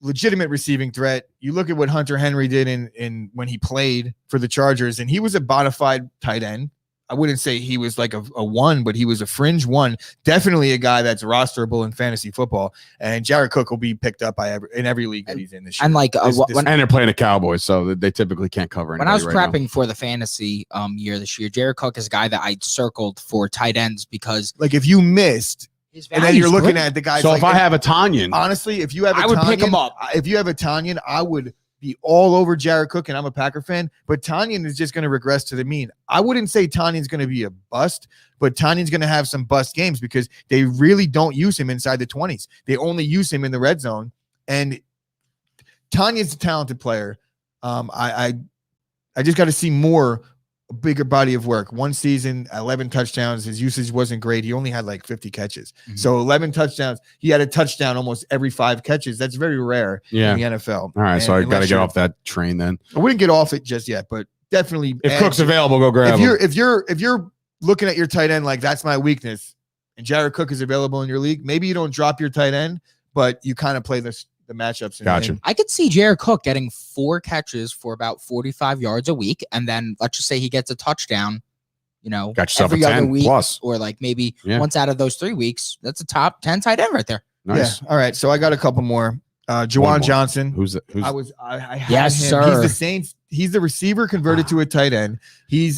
legitimate receiving threat. You look at what Hunter Henry did in when he played for the Chargers, and he was a bona fide tight end. I wouldn't say he was like a 1, but he was a fringe 1. Definitely a guy that's rosterable in fantasy football. And Jared Cook will be picked up in every league that he's in this year. And like And they're playing the Cowboys, so they typically can't cover when I was anybody right now. prepping for the fantasy year this year, Jared Cook is a guy that I circled for tight ends because like if you missed, his and then you're value's looking great. at the guys. So like, if I have a Tanyan, honestly, if you have, I would pick him up. If you have a Tanyan, I would be all over Jared Cook, and I'm a Packer fan. But Tanyan is just going to regress to the mean. I wouldn't say Tanyan's going to be a bust, but Tanyan's going to have some bust games because they really don't use him inside the 20s. They only use him in the red zone. And Tanyan's a talented player. I just got to see a bigger body of work. 1 season, 11 touchdowns. His usage wasn't great. He only had 50 catches. Mhm. So 11 touchdowns. He had a touchdown almost every 5 catches. That's very rare yeah. in the NFL. All right, so I got to unless get you're- off that train then. I wouldn't get off it just yet, but definitely. If add- Cook's available, go grab him. if you're looking at your tight end like that's my weakness, and Jared Cook is available in your league, maybe you don't drop your tight end, but you kind of play the matchups. Gotcha. I could see Jared Cook getting 4 catches for about 45 yards a week, and then let's just say he gets a touchdown, Got yourself every a other 10 week, plus. or maybe Yeah. once out of those 3 weeks. That's a top 10 tight end right there. Nice. Yeah. All right. So I got a couple more. One Jawan more. Johnson. Who's I had Yes, him. sir. He's the Saints. He's the receiver converted to a tight end.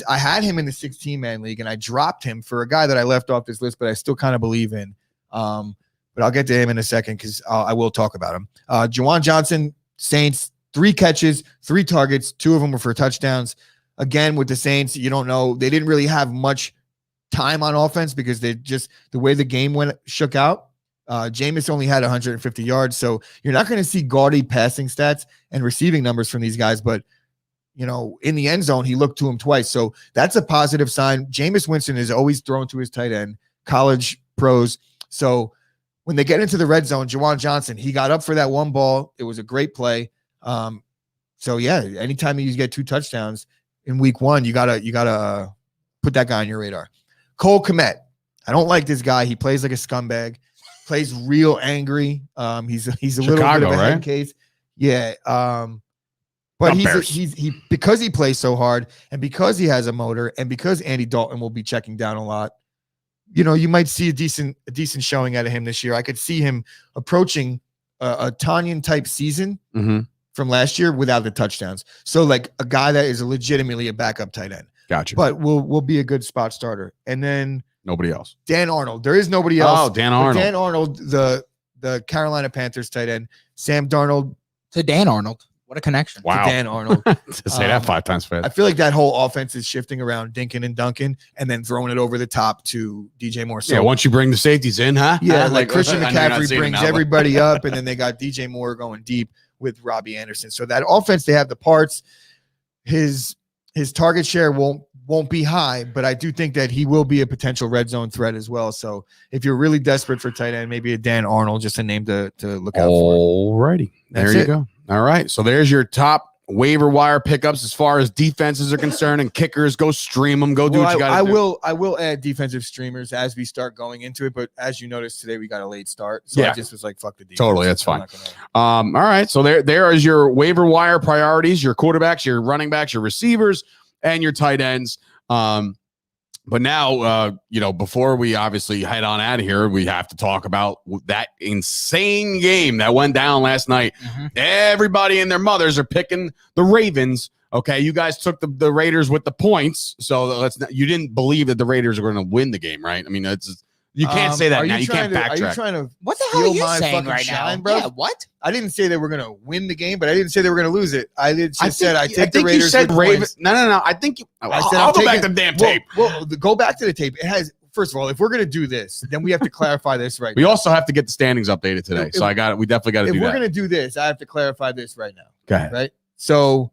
I had him in the 16-man league, and I dropped him for a guy that I left off this list, but I still kind of believe in. But I'll get to him in a second because I will talk about him. Juwan Johnson, Saints, 3 catches, 3 targets. 2 of them were for touchdowns. Again, with the Saints, you don't know. They didn't really have much time on offense because they just the way the game shook out. Jameis only had 150 yards. So you're not going to see gaudy passing stats and receiving numbers from these guys. But, you know, in the end zone, he looked to him twice. So that's a positive sign. Jameis Winston is always thrown to his tight end, college pros. So when they get into the red zone, Juwan Johnson, he got up for that one ball. It was a great play. So yeah, anytime you get 2 touchdowns in week 1, you gotta put that guy on your radar. Cole Kmet. I don't like this guy. He plays like a scumbag, plays real angry. He's a little bit of a head case. Yeah. But he's because he plays so hard and because he has a motor and because Andy Dalton will be checking down a lot, you know, you might see a decent showing out of him this year. I could see him approaching a Tanyan type season from last year without the touchdowns. So like a guy that is legitimately a backup tight end. Gotcha. But will be a good spot starter. And then nobody else. Dan Arnold. There is nobody else. Oh, Dan Arnold. Dan Arnold, the Carolina Panthers tight end. Sam Darnold. To Dan Arnold. What a connection. Wow. To Dan Arnold. To say that 5 times fast. I feel like that whole offense is shifting around Dinkin and Duncan and then throwing it over the top to DJ Moore. So, yeah, once you bring the safeties in, huh? Yeah, like Christian McCaffrey brings now, everybody up, and then they got DJ Moore going deep with Robbie Anderson. So that offense, they have the parts. His target share won't be high, but I do think that he will be a potential red zone threat as well. So if you're really desperate for tight end, maybe a Dan Arnold, just a name to look out for. Alrighty. There you go. All right. So there's your top waiver wire pickups as far as defenses are concerned, and kickers. Go stream them. Go do what you got to do. I will add defensive streamers as we start going into it, but as you noticed today, we got a late start, so I just was like, "Fuck the defense." Totally, that's fine. All right, so there is your waiver wire priorities: your quarterbacks, your running backs, your receivers, and your tight ends. But now, before we obviously head on out of here, we have to talk about that insane game that went down last night. Everybody and their mothers are picking the Ravens. Okay, you guys took the Raiders with the points, so you didn't believe that the Raiders were going to win the game, right? I mean, you can't say that now. You can't backtrack. Are you trying to what the hell are you saying right now, bro? Yeah, what? I didn't say they were going to win the game, but I didn't say they were going to lose it. I said I take the think Raiders. You said with Ravens. points. No. I think I'll go back to the damn tape. Well, go back to the tape. It has. First of all, if we're going to do this, then we have to clarify this right now. We also have to get the standings updated today, so we definitely got to do that. If we're going to do this, I have to clarify this right now. Go ahead. Right. So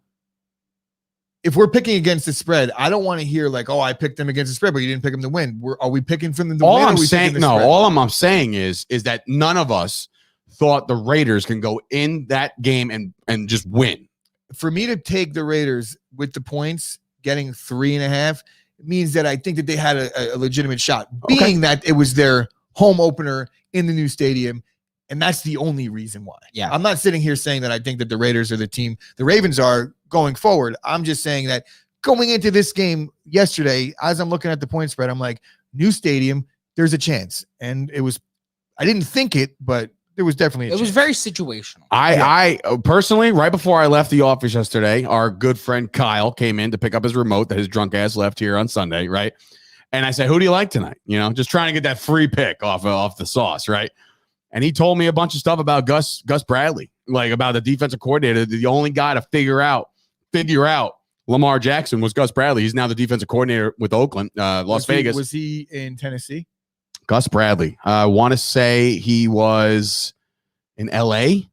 if we're picking against the spread, I don't want to hear like, "Oh, I picked them against the spread, but you didn't pick them to win." Are we picking from them to win? All I'm saying is that none of us thought the Raiders can go in that game and just win. For me to take the Raiders with the points, getting 3.5, means that I think that they had a legitimate shot, being that it was their home opener in the new stadium. And that's the only reason why. Yeah. I'm not sitting here saying that I think that the Raiders are the team the Ravens are going forward. I'm just saying that going into this game yesterday, as I'm looking at the point spread, I'm like, new stadium, there's a chance. And I didn't think it, but there was definitely a chance. It was very situational. I personally, right before I left the office yesterday, our good friend Kyle came in to pick up his remote that his drunk ass left here on Sunday, right? And I said, who do you like tonight? Just trying to get that free pick off the sauce, right? And he told me a bunch of stuff about Gus Bradley, like about the defensive coordinator. The only guy to figure out Lamar Jackson was Gus Bradley. He's now the defensive coordinator with Oakland, Las Vegas. Was he in Tennessee? Gus Bradley. I want to say he was in L.A.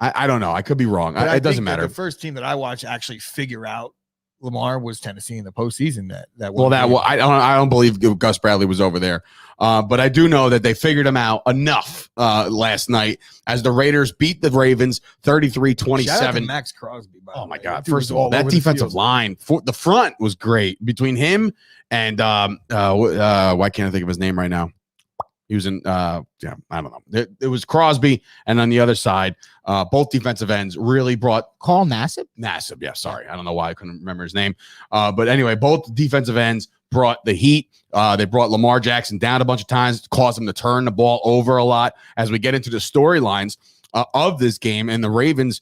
I don't know. I could be wrong. It doesn't matter. The first team that I watched actually figure out Lamar was Tennessee in the postseason. I don't believe Gus Bradley was over there. But I do know that they figured him out enough last night as the Raiders beat the Ravens 33-27. Shout out to Max Crosby. Oh my God! First of all, that defensive line, the front was great between him and why can't I think of his name right now? He was in, I don't know. It was Crosby, and on the other side, both defensive ends really brought Carl Nassib. Nassib, yeah, sorry, I don't know why I couldn't remember his name. But anyway, both defensive ends brought the heat. They brought Lamar Jackson down a bunch of times, caused him to turn the ball over a lot. As we get into the storylines of this game, and the Ravens,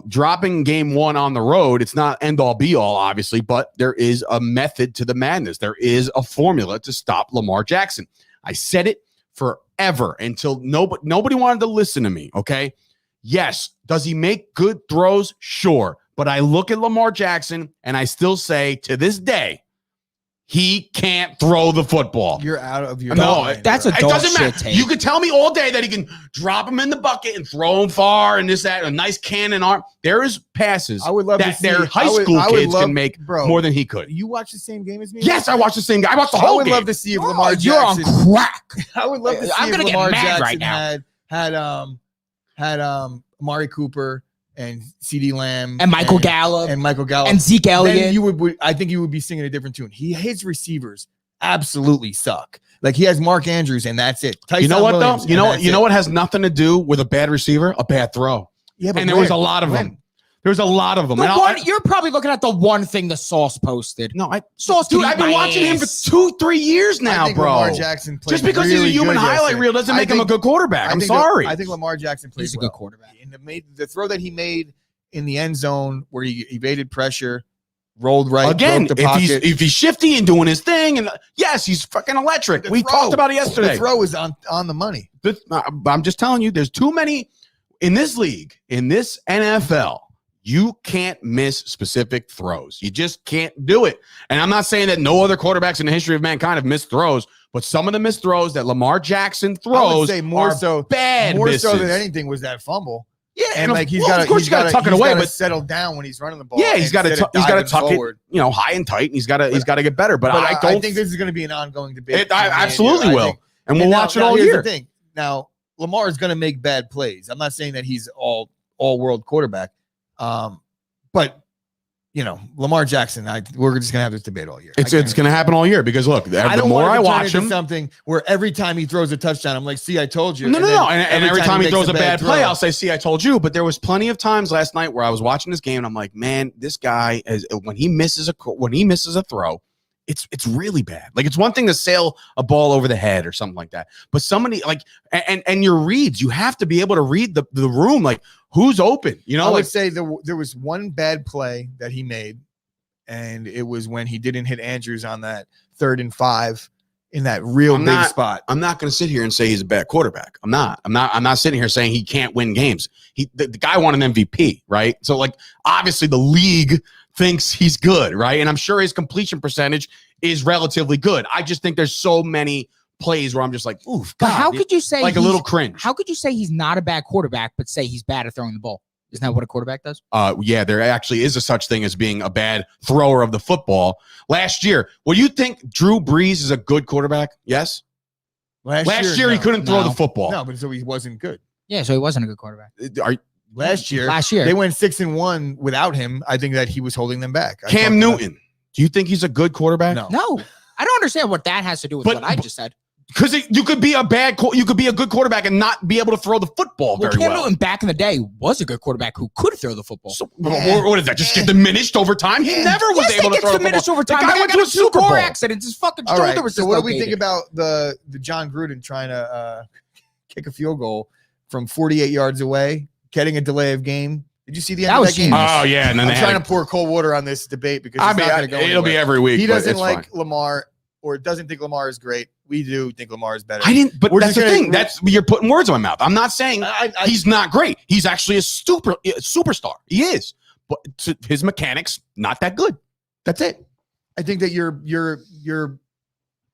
dropping game one on the road, it's not end all be all, obviously, but there is a method to the madness. There is a formula to stop Lamar Jackson. I said it forever until nobody wanted to listen to me. Okay. Yes. Does he make good throws? Sure. But I look at Lamar Jackson and I still say to this day, he can't throw the football. You're out of your No, mind, that's bro. a It dog doesn't shit matter. take. You could tell me all day that he can drop him in the bucket and throw him far and this, that, a nice cannon arm. There is passes I would love to that see their high school I would kids love, can make bro, more than he could. You watch the same game as me? Yes, I watched the same guy. I watched the I whole would game. love to see if Oh, Lamar you're on Jackson. crack. I would love to see I'm if gonna get Lamar mad Jackson right now. had Amari Cooper and CeeDee Lamb And Michael Gallup and Michael Gallup and Zeke Then Elliott. you would I think you would be singing a different tune. His receivers absolutely suck. Like he has Mark Andrews and that's it. Tyson You know what Williams, though? You and know that's you know it. what has nothing to do with a bad receiver? A bad throw. Yeah, but And there was a when? lot of When? them. There was a lot of them. The And one, you're probably looking at the one thing the Sauce posted. no, Sauce, dude, can I've eat been my watching him for ass. 2-3 years I now, think bro. Lamar Jackson played Just because really he's a human good highlight yesterday. reel doesn't I make him a think- good quarterback. I I'm think sorry. I think Lamar Jackson played He's a well. good quarterback. And the throw that he made in the end zone where he evaded pressure, rolled right, Again, broke the pocket. if he's shifty and doing his thing, and yes, he's fucking electric. The We throw- talked about it yesterday. The throw is on the money. I'm just telling you, there's too many in this league, in this NFL. You can't miss specific throws. You just can't do it. And I'm not saying that no other quarterbacks in the history of mankind have missed throws, but some of the missed throws that Lamar Jackson I would throws say more are so bad more misses. so than anything was that fumble. Yeah, And like he's well, got of course you got to tuck it away, but settle down when he's running the ball. yeah, he's got to instead of he's got to diving tuck forward. it, high and tight, and he's got to get better. But I don't think this is going to be an ongoing debate. it. I between me and absolutely you. I will, think- and we'll watch it all here's year. The thing. Now Lamar is going to make bad plays. I'm not saying that he's all world quarterback, but Lamar Jackson. We're just going to have this debate all year. It's going to happen all year because look, I the don't more want I it to turn watch into him, something where every time he throws a touchdown, I'm like, see, I told you. No. then And every time he makes throws a bad play, throw- I'll say, see, I told you. But there was plenty of times last night where I was watching this game and I'm like, man, this guy, when he misses a throw, it's really bad. Like, it's one thing to sail a ball over the head or something like that. But somebody and your reads, you have to be able to read the room, like who's open. I would say there was one bad play that he made, and it was when he didn't hit Andrews on that 3rd and 5 in that real big spot. I'm not going to sit here and say he's a bad quarterback. I'm not sitting here saying he can't win games. The guy won an MVP, right? So like obviously the league thinks he's good, right? And I'm sure his completion percentage is relatively good. I just think there's so many plays where I'm just like, oof, But God, how could you say like a little cringe? How could you say he's not a bad quarterback, but say he's bad at throwing the ball? Isn't that what a quarterback does? Yeah, there actually is a such thing as being a bad thrower of the football. Last year, well, you think Drew Brees is a good quarterback? Yes. Last year he no. couldn't throw No. the football. No, but so he wasn't good. Yeah, so he wasn't a good quarterback. Last year they went 6-1 without him. I think that he was holding them back. Cam Newton, do you think he's a good quarterback? No. No, I don't understand what that has to do with But- what I just said. Because you could be a good quarterback and not be able to throw the football Well, very Cam well. Newton back in the day was a good quarterback who could throw the football. So, what is that? Just get diminished over time? He never was Yes, able he to throw gets the diminished football. over time. The The guy guy went got to a a Super Super Bowl. Bowl accident. His fucking All shoulder right. was So what do we think dislocated. about the John Gruden trying to kick a field goal from 48 yards away, getting a delay of game? Did you see the end That of was that game? genius. Oh yeah, and then I'm they trying had to pour cold water on this debate because I it's mean, not going to go it'll be anywhere. every week. He but doesn't it's like fine. Lamar or doesn't think Lamar is great. We do think Lamar is better. I didn't, but We're that's just the gonna- thing. That's you're putting words in my mouth. I'm not saying I- he's not great. He's actually a superstar. He is, but his mechanics not that good. That's it. I think that you're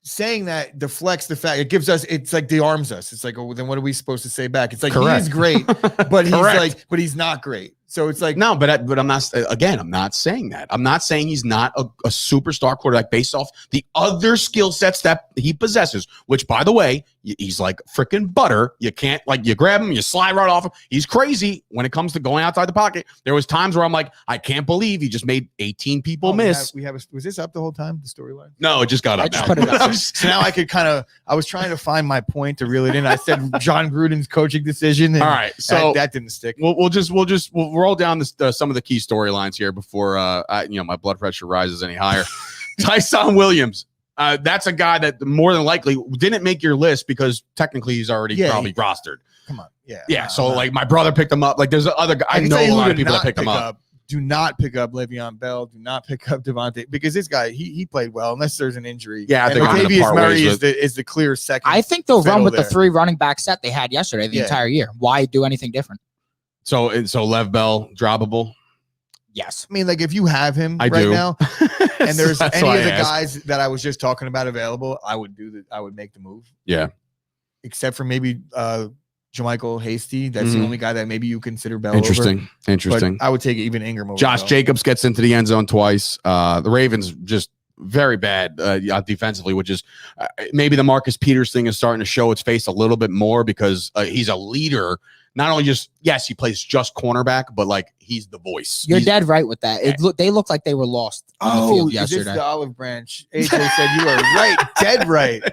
saying that deflects the fact it gives us. It's like de-arms us. It's like, oh, then what are we supposed to say back? It's like Correct. he is great, but he's Correct. but he's not great. So it's like No, but I'm not. Again, I'm not saying that. I'm not saying he's not a superstar quarterback based off the other skill sets that he possesses. Which, by the way, he's like freaking butter. You can't you grab him, you slide right off him. He's crazy when it comes to going outside the pocket. There was times where I'm like, I can't believe he just made 18 people miss. was this up the whole time? The storyline. No, it just got up. I just now. put it up. So now I could I was trying to find my point to reel it in. I said John Gruden's coaching decision. And All right, so that didn't stick. we'll roll down some of the key storylines here before my blood pressure rises any higher. Tyson Williams, that's a guy that more than likely didn't make your list because technically he's already probably rostered. Come on, yeah. Yeah, so like my brother picked him up. Like there's other guy. I can know tell you a who lot to of people that not picked him pick up. do not pick up Le'Veon Bell. Do not pick up Devontae, because this guy, he played well, unless there's an injury. Yeah, I and think I'm gonna Latavius part Murray ways is the clear second. I think they'll run fiddle with the there. 3 running back set they had yesterday the Yeah. entire year. Why do anything different? So Lev Bell droppable. Yes. I mean, like if you have him I right do. now, and there's That's any why of the I asked. guys that I was just talking about available, I would make the move. Yeah. Except for maybe Jermichael Hasty. That's the Mhm. only guy that maybe you consider Bell over. Interesting. But I would take even Ingram over Josh Bell. Jacobs gets into the end zone twice. The Ravens just very bad defensively, which is maybe the Marcus Peters thing is starting to show its face a little bit more, because he's a leader. Not only just, yes, he plays just cornerback, but like he's the voice. You're He's- dead right with that. They looked like they were lost on the Oh, field is this yesterday. the olive branch? AJ said you were right, dead right.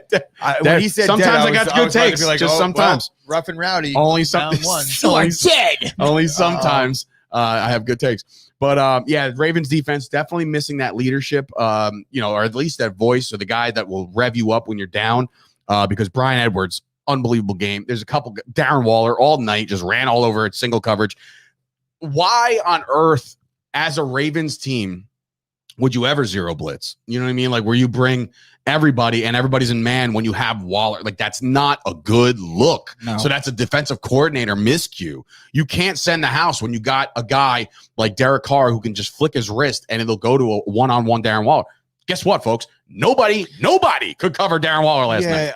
When he said Sometimes dead, I got was good about to be takes, like, just oh, sometimes. well, rough and rowdy. Only some, Round one. You are only, dead. only sometimes I have good takes. But yeah, Ravens defense definitely missing that leadership, or at least that voice, or the guy that will rev you up when you're down. Because Brian Edwards, unbelievable game. There's a couple. Darren Waller all night just ran all over it, single coverage. Why on earth, as a Ravens team, would you ever zero blitz? You know what I mean? Like where you bring everybody and everybody's in man when you have Waller. Like that's not a good look. No. So that's a defensive coordinator miscue. You can't send the house when you got a guy like Derek Carr who can just flick his wrist and it'll go to a one-on-one Darren Waller. Guess what, folks? Nobody could cover Darren Waller last night.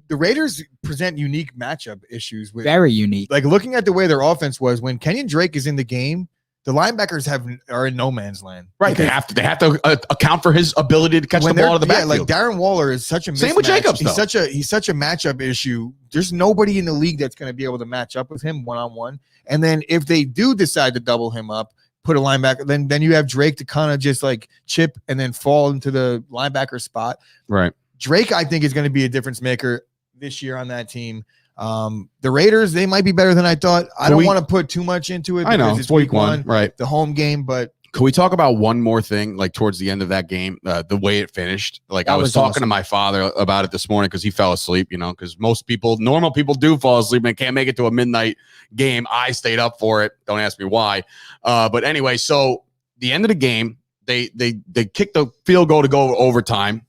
The Raiders present unique matchup issues with Very unique. like looking at the way their offense was when Kenyon Drake is in the game. The linebackers are in no man's land. Right. They have to account for his ability to catch the ball out of the backfield. Like Darren Waller is such a mismatch. Same with Jacobs, He's though. such a matchup issue. There's nobody in the league that's going to be able to match up with him one-on-one. And then if they do decide to double him up, put a linebacker, then you have Drake to kind of just like chip and then fall into the linebacker spot. Right. Drake, I think, is going to be a difference maker this year on that team. The Raiders, they might be better than I thought. I don't want to put too much into it. I know because it's week one, right? The home game, but Can we talk about one more thing, like towards the end of that game, the way it finished? Like That I was was talking awesome. to my father about it this morning because he fell asleep, because normal people do fall asleep and can't make it to a midnight game. I stayed up for it. Don't ask me why. But anyway, so the end of the game, they kicked the field goal to go overtime.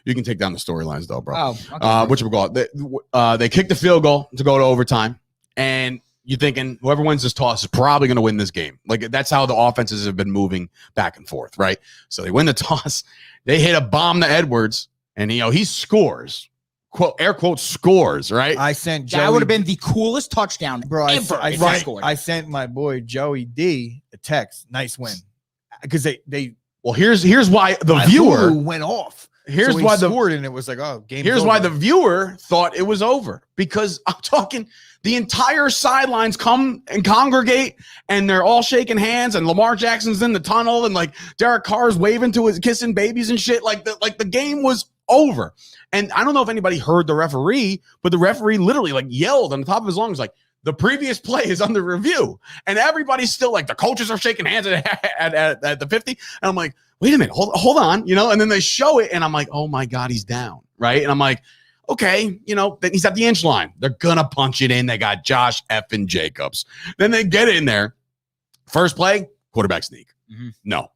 You can take down the storylines though, bro. Oh, okay. Which they kicked the field goal to go to overtime, and you're thinking whoever wins this toss is probably going to win this game. Like that's how the offenses have been moving back and forth, right? So they win the toss, they hit a bomb to Edwards, and he scores, quote air quote scores, right? I sent Joey. That would have been the coolest touchdown Bro, ever. if he scored. I sent my boy Joey D a text. Nice win, because they Well, here's why the my viewer Hulu went off. here's So he why the scored, and it was like, oh, game. Here's why the viewer thought it was over, because I'm talking the entire sidelines come and congregate and they're all shaking hands and Lamar Jackson's in the tunnel and like Derek Carr's waving to his kissing babies and shit. Like the game was over. And I don't know if anybody heard the referee, but the referee literally like yelled on the top of his lungs, like, the previous play is under review. And everybody's still like, the coaches are shaking hands at the 50. And I'm like, wait a minute, hold on, and then they show it, and I'm like, oh my God, he's down, right? And I'm like, okay, then he's at the inch line. They're gonna punch it in. They got Josh effing Jacobs. Then they get in there. First play, quarterback sneak. Mhm. No.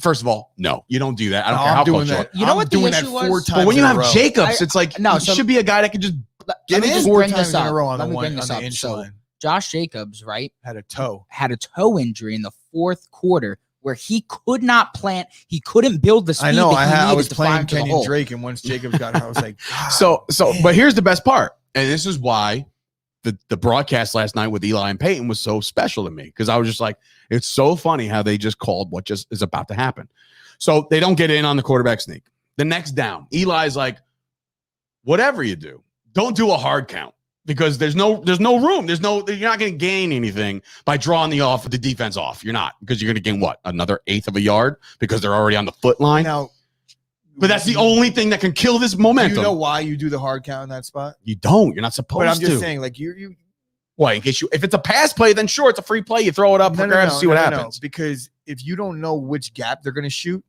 First of all, no, you don't do that. I don't care I'm how doing close you are. that. You know I'm what the doing that issue 4 was? times. But when you in a have row. Jacobs, it's like no, he so- should be a guy that could just Let me It is just 4 bring times this in a up. row on Let the me one bring on this the up. inch So line. Josh Jacobs, right, Had a toe. had a toe injury in the fourth quarter where he could not plant. He couldn't build the speed. I know. that he I needed was to fire playing him to the Kenyon hole. Drake, and once Jacobs got out, I was like, God, So, man. but here's the best part, and this is why the broadcast last night with Eli and Peyton was so special to me, because I was just like, it's so funny how they just called what just is about to happen. So they don't get in on the quarterback sneak. The next down, Eli's like, whatever you do, don't do a hard count, because there's no room. You're not going to gain anything by drawing the defense off. You're not, because you're going to gain what, another eighth of a yard because they're already on the foot line. Now, But that's the only thing that can kill this momentum. Do you know why you do the hard count in that spot? You don't. You're not supposed to. But I'm just saying, like you. Why? In case if it's a pass play, then sure, it's a free play. You throw it up for grabs to see what happens. Because if you don't know which gap they're going to shoot,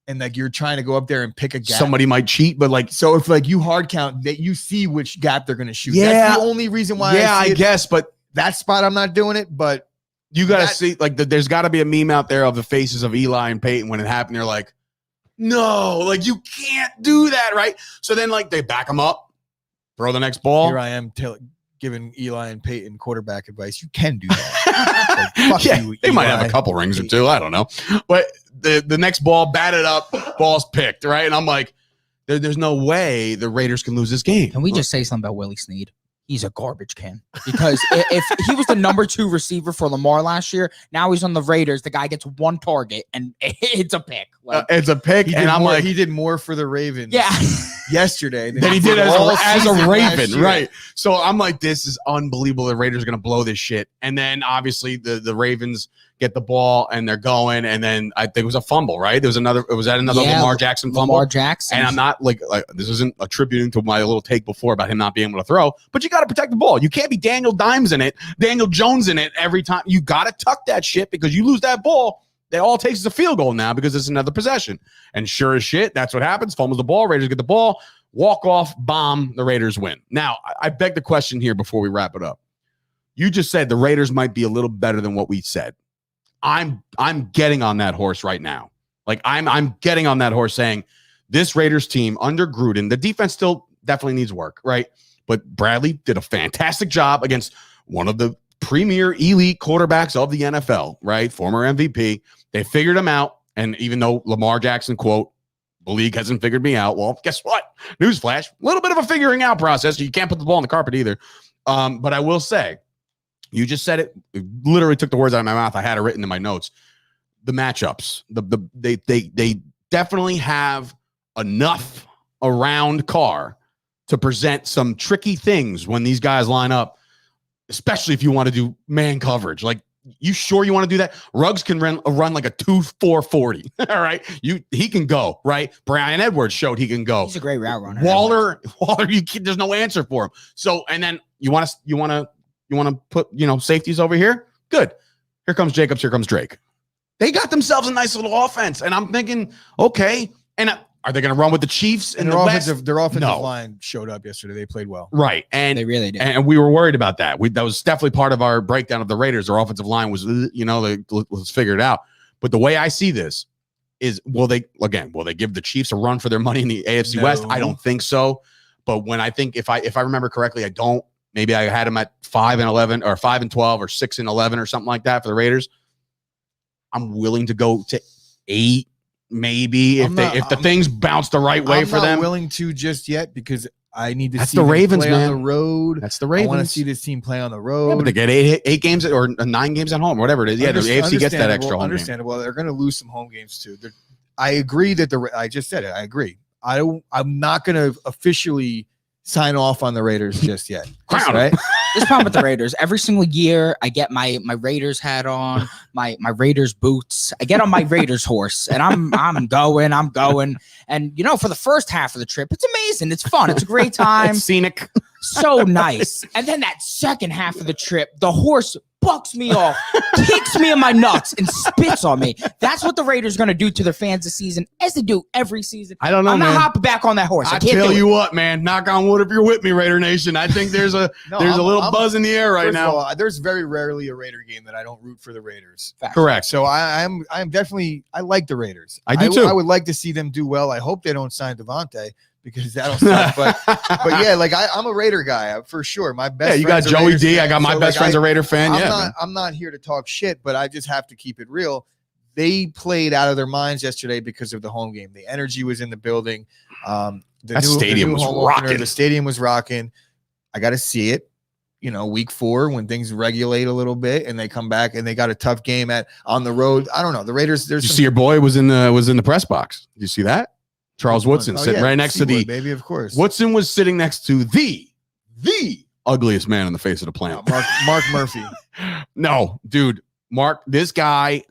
and like you're trying to go up there and pick a gap, Somebody might cheat, but like, so if like you hard count that you see which gap they're going to shoot. Yeah. That's the only reason why. yeah, I see it. guess. But that spot, I'm not doing it, but you got to see, like, there's got to be a meme out there of the faces of Eli and Peyton when it happened. They're like, no, like, you can't do that, right? So then, like, they back them up, throw the next ball. here I am giving Eli and Peyton quarterback advice. You can do that. Like, fuck Yeah, you, they might Eli. have a couple rings or two. I don't know. But the next ball, batted up, ball's picked, right? And I'm like, there's no way the Raiders can lose this game. Can we just say something about Willie Snead? He's a garbage can. Because if he was the number 2 receiver for Lamar last year, now he's on the Raiders. The guy gets 1 target, and it's a pick. Like, It's a pick, and I'm like, he did more for the Ravens yeah. yesterday than he did as a season last Raven, year. right? So I'm like, this is unbelievable. The Raiders are going to blow this shit. And then obviously the Ravens get the ball and they're going. And then I think it was a fumble, right? There was another Lamar Jackson fumble? Lamar Jackson. And I'm not like this isn't attributing to my little take before about him not being able to throw, but you got to protect the ball. You can't be Daniel Jones in it every time. You got to tuck that shit because you lose that ball. It all takes is a field goal now because it's another possession. And sure as shit, that's what happens. Fumbles the ball. Raiders get the ball. Walk off, bomb. The Raiders win. Now, I beg the question here before we wrap it up. You just said the Raiders might be a little better than what we said. I'm getting on that horse right now. Like I'm getting on that horse saying this Raiders team under Gruden, the defense still definitely needs work, right? But Bradley did a fantastic job against one of the premier elite quarterbacks of the NFL, right? Former MVP. They figured him out. And even though Lamar Jackson, quote, the league hasn't figured me out. Well, guess what? Newsflash, a little bit of a figuring out process. You can't put the ball on the carpet either. But I will say, you just said it literally took the words out of my mouth. I had it written in my notes. The matchups, they definitely have enough around Carr to present some tricky things when these guys line up, especially if you want to do man coverage. Like, you sure you want to do that? Ruggs can run like a 2.440. All right. He can go, right? Brian Edwards showed he can go. He's a great route runner. Waller, there's no answer for him. So, and then you want to put, safeties over here? Good. Here comes Jacobs, here comes Drake. They got themselves a nice little offense. And I'm thinking, okay. And are they going to run with the Chiefs in the West? Their offensive line showed up yesterday. They played well. Right. And they really did. And we were worried about that. That was definitely part of our breakdown of the Raiders. Their offensive line was, let's figure it out. But the way I see this is, will they give the Chiefs a run for their money in the AFC West? I don't think so. But when I think, if I remember correctly, maybe I had them at 5-11 or 5-12 or 6-11 or something like that for the Raiders. I'm willing to go to 8. Maybe if the things bounce the right way for them. I'm not willing to just yet because I need to see the Ravens, play man. on the road. That's the Ravens. I want to see this team play on the road. Yeah, but they get 8 games or 9 games at home, whatever it is. Yeah, the AFC gets that extra home game. Understandable. They're going to lose some home games too. I agree that I just said it. I agree. I'm not going to officially sign off on the Raiders just yet. Right? This problem with the Raiders. Every single year, I get my Raiders hat on, my Raiders boots. I get on my Raiders horse, and I'm going. And for the first half of the trip, it's amazing. It's fun. It's a great time. It's scenic. So nice. And then that second half of the trip, the horse bucks me off, kicks me in my nuts, and spits on me. That's what the Raiders are going to do to their fans this season, as they do every season. I don't know, I'm man. not hopping back on that horse. I can't tell do you it. what, man. Knock on wood if you're with me, Raider Nation. I think there's a little buzz in the air right now. All, there's very rarely a Raider game that I don't root for the Raiders. Correct. So I'm definitely, I like the Raiders. I do too. I would like to see them do well. I hope they don't sign Devontae because that'll suck. but yeah, like I'm a Raider guy for sure. My best. Yeah, you got Joey D. I got my best friend's a Raider fan. I'm not here to talk shit, but I just have to keep it real. They played out of their minds yesterday because of the home game. The energy was in the building. The stadium was rocking. The stadium was rocking. I got to see it. Week 4 when things regulate a little bit and they come back and they got a tough game on the road. I don't know. The Raiders. Did you see your boy was in the press box? Did you see that? Charles Woodson sitting right next to baby, of course. Woodson was sitting next to the ugliest man on the face of the planet. Mark Murphy. No, dude. This guy,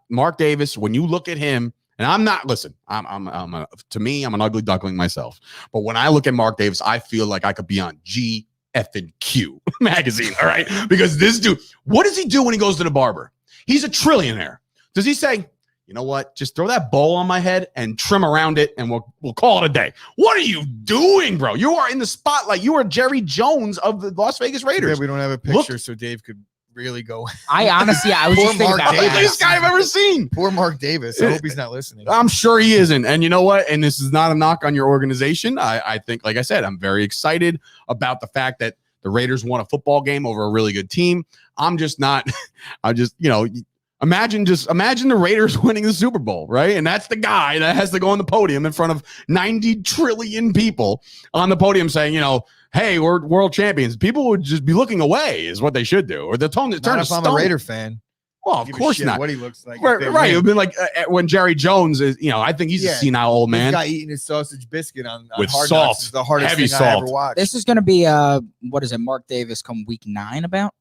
Mark Davis, when you look at him, and I'm not, listen, I'm an ugly duckling myself. But when I look at Mark Davis, I feel like I could be on G-F-Q magazine. All right. Because this dude, what does he do when he goes to the barber? He's a trillionaire. Does he say, you know what? Just throw that bowl on my head and trim around it, and we'll call it a day. What are you doing, bro? You are in the spotlight. You are Jerry Jones of the Las Vegas Raiders. Yeah, we don't have a picture, so Dave could really go. I honestly, I was Poor just thinking Mark about Look at that. this guy I've ever seen. Poor Mark Davis. I hope he's not listening. I'm sure he isn't. And you know what? And this is not a knock on your organization. I think, like I said, I'm very excited about the fact that the Raiders won a football game over a really good team. I'm just not. I just, imagine the Raiders winning the Super Bowl, right? And that's the guy that has to go on the podium in front of 90 trillion people on the podium saying, hey, we're world champions. People would just be looking away is what they should do. Or the turn Not to if I'm stone. a Raider fan. Well, of Give a course shit not. What he looks like. Right. It would be like when Jerry Jones is, I think he's a senile old man. This guy eating his sausage biscuit on With Hard salt. Knocks is the hardest Heavy thing I salt. ever watched. This is going to be what is it? Mark Davis come week 9 about?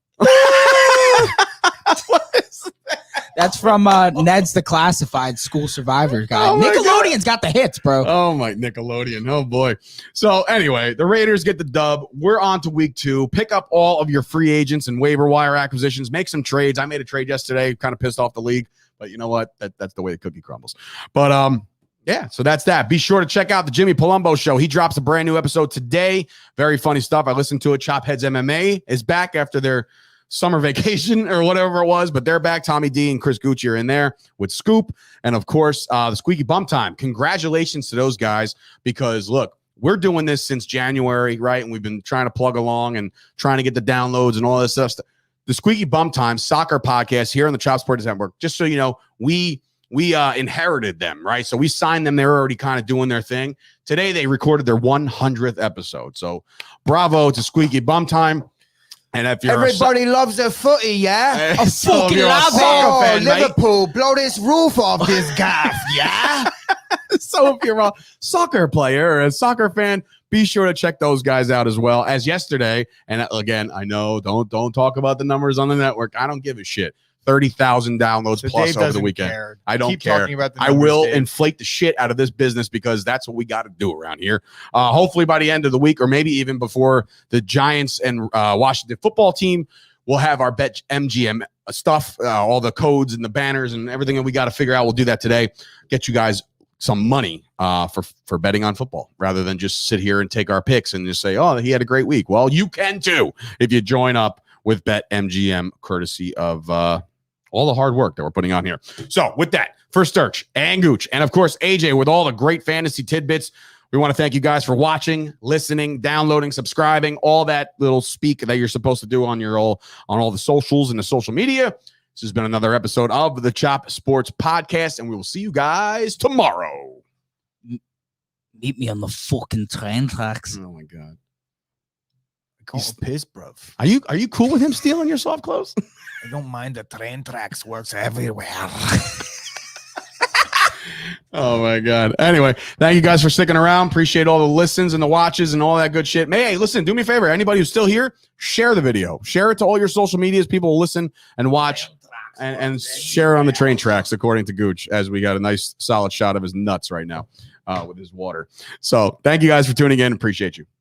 That's from Ned's the Classified School Survivor guy. Oh my Nickelodeon's got the hits, bro. Oh my Nickelodeon. Oh boy. So anyway, the Raiders get the dub. We're on to week 2. Pick up all of your free agents and waiver wire acquisitions. Make some trades. I made a trade yesterday, kind of pissed off the league, but you know what? That's the way the cookie crumbles. But yeah, so that's that. Be sure to check out the Jimmy Palumbo show. He drops a brand new episode today. Very funny stuff. I listened to it. Chopheads MMA is back after their summer vacation or whatever it was, but they're back. Tommy D and Chris Gucci are in there with Scoop. And of course, the Squeaky Bump Time. Congratulations to those guys, because look, we're doing this since January, right? And we've been trying to plug along and trying to get the downloads and all this stuff. The Squeaky Bump Time soccer podcast here on the Chop Sports Network. Just so you know, we inherited them, right? So we signed them. They're already kind of doing their thing. Today, they recorded their 100th episode. So bravo to Squeaky Bump Time. And if you're everybody loves their footy, yeah? I fucking love Oh, fan, mate. Liverpool, blow this roof off this gaff, yeah? So if you're a soccer player or a soccer fan, be sure to check those guys out as well. As yesterday, and again, I know don't talk about the numbers on the network. I don't give a shit. 30,000 downloads So plus Dave over the doesn't weekend. care. I don't Keep care. talking about the I numbers, will Dave. inflate the shit out of this business because that's what we got to do around here. Hopefully by the end of the week, or maybe even before the Giants and Washington football team, we'll have our Bet MGM stuff, all the codes and the banners and everything that we got to figure out. We'll do that today. Get you guys some money for betting on football rather than just sit here and take our picks and just say, oh, he had a great week. Well, you can too if you join up with Bet MGM, courtesy of all the hard work that we're putting on here. So with that, for Sturch and Gooch, and of course, AJ with all the great fantasy tidbits, we want to thank you guys for watching, listening, downloading, subscribing, all that little speak that you're supposed to do on all the socials and the social media. This has been another episode of the Chop Sports Podcast, and we will see you guys tomorrow. Meet me on the fucking train tracks. Oh my God. Call him piss, bruv. Are you cool with him stealing your soft clothes? I don't mind the train tracks works everywhere. Oh my God. Anyway, thank you guys for sticking around. Appreciate all the listens and the watches and all that good shit. Hey, listen, do me a favor. Anybody who's still here, share the video. Share it to all your social medias. People will listen and watch and share it on the train tracks, according to Gooch, as we got a nice solid shot of his nuts right now with his water. So thank you guys for tuning in. Appreciate you.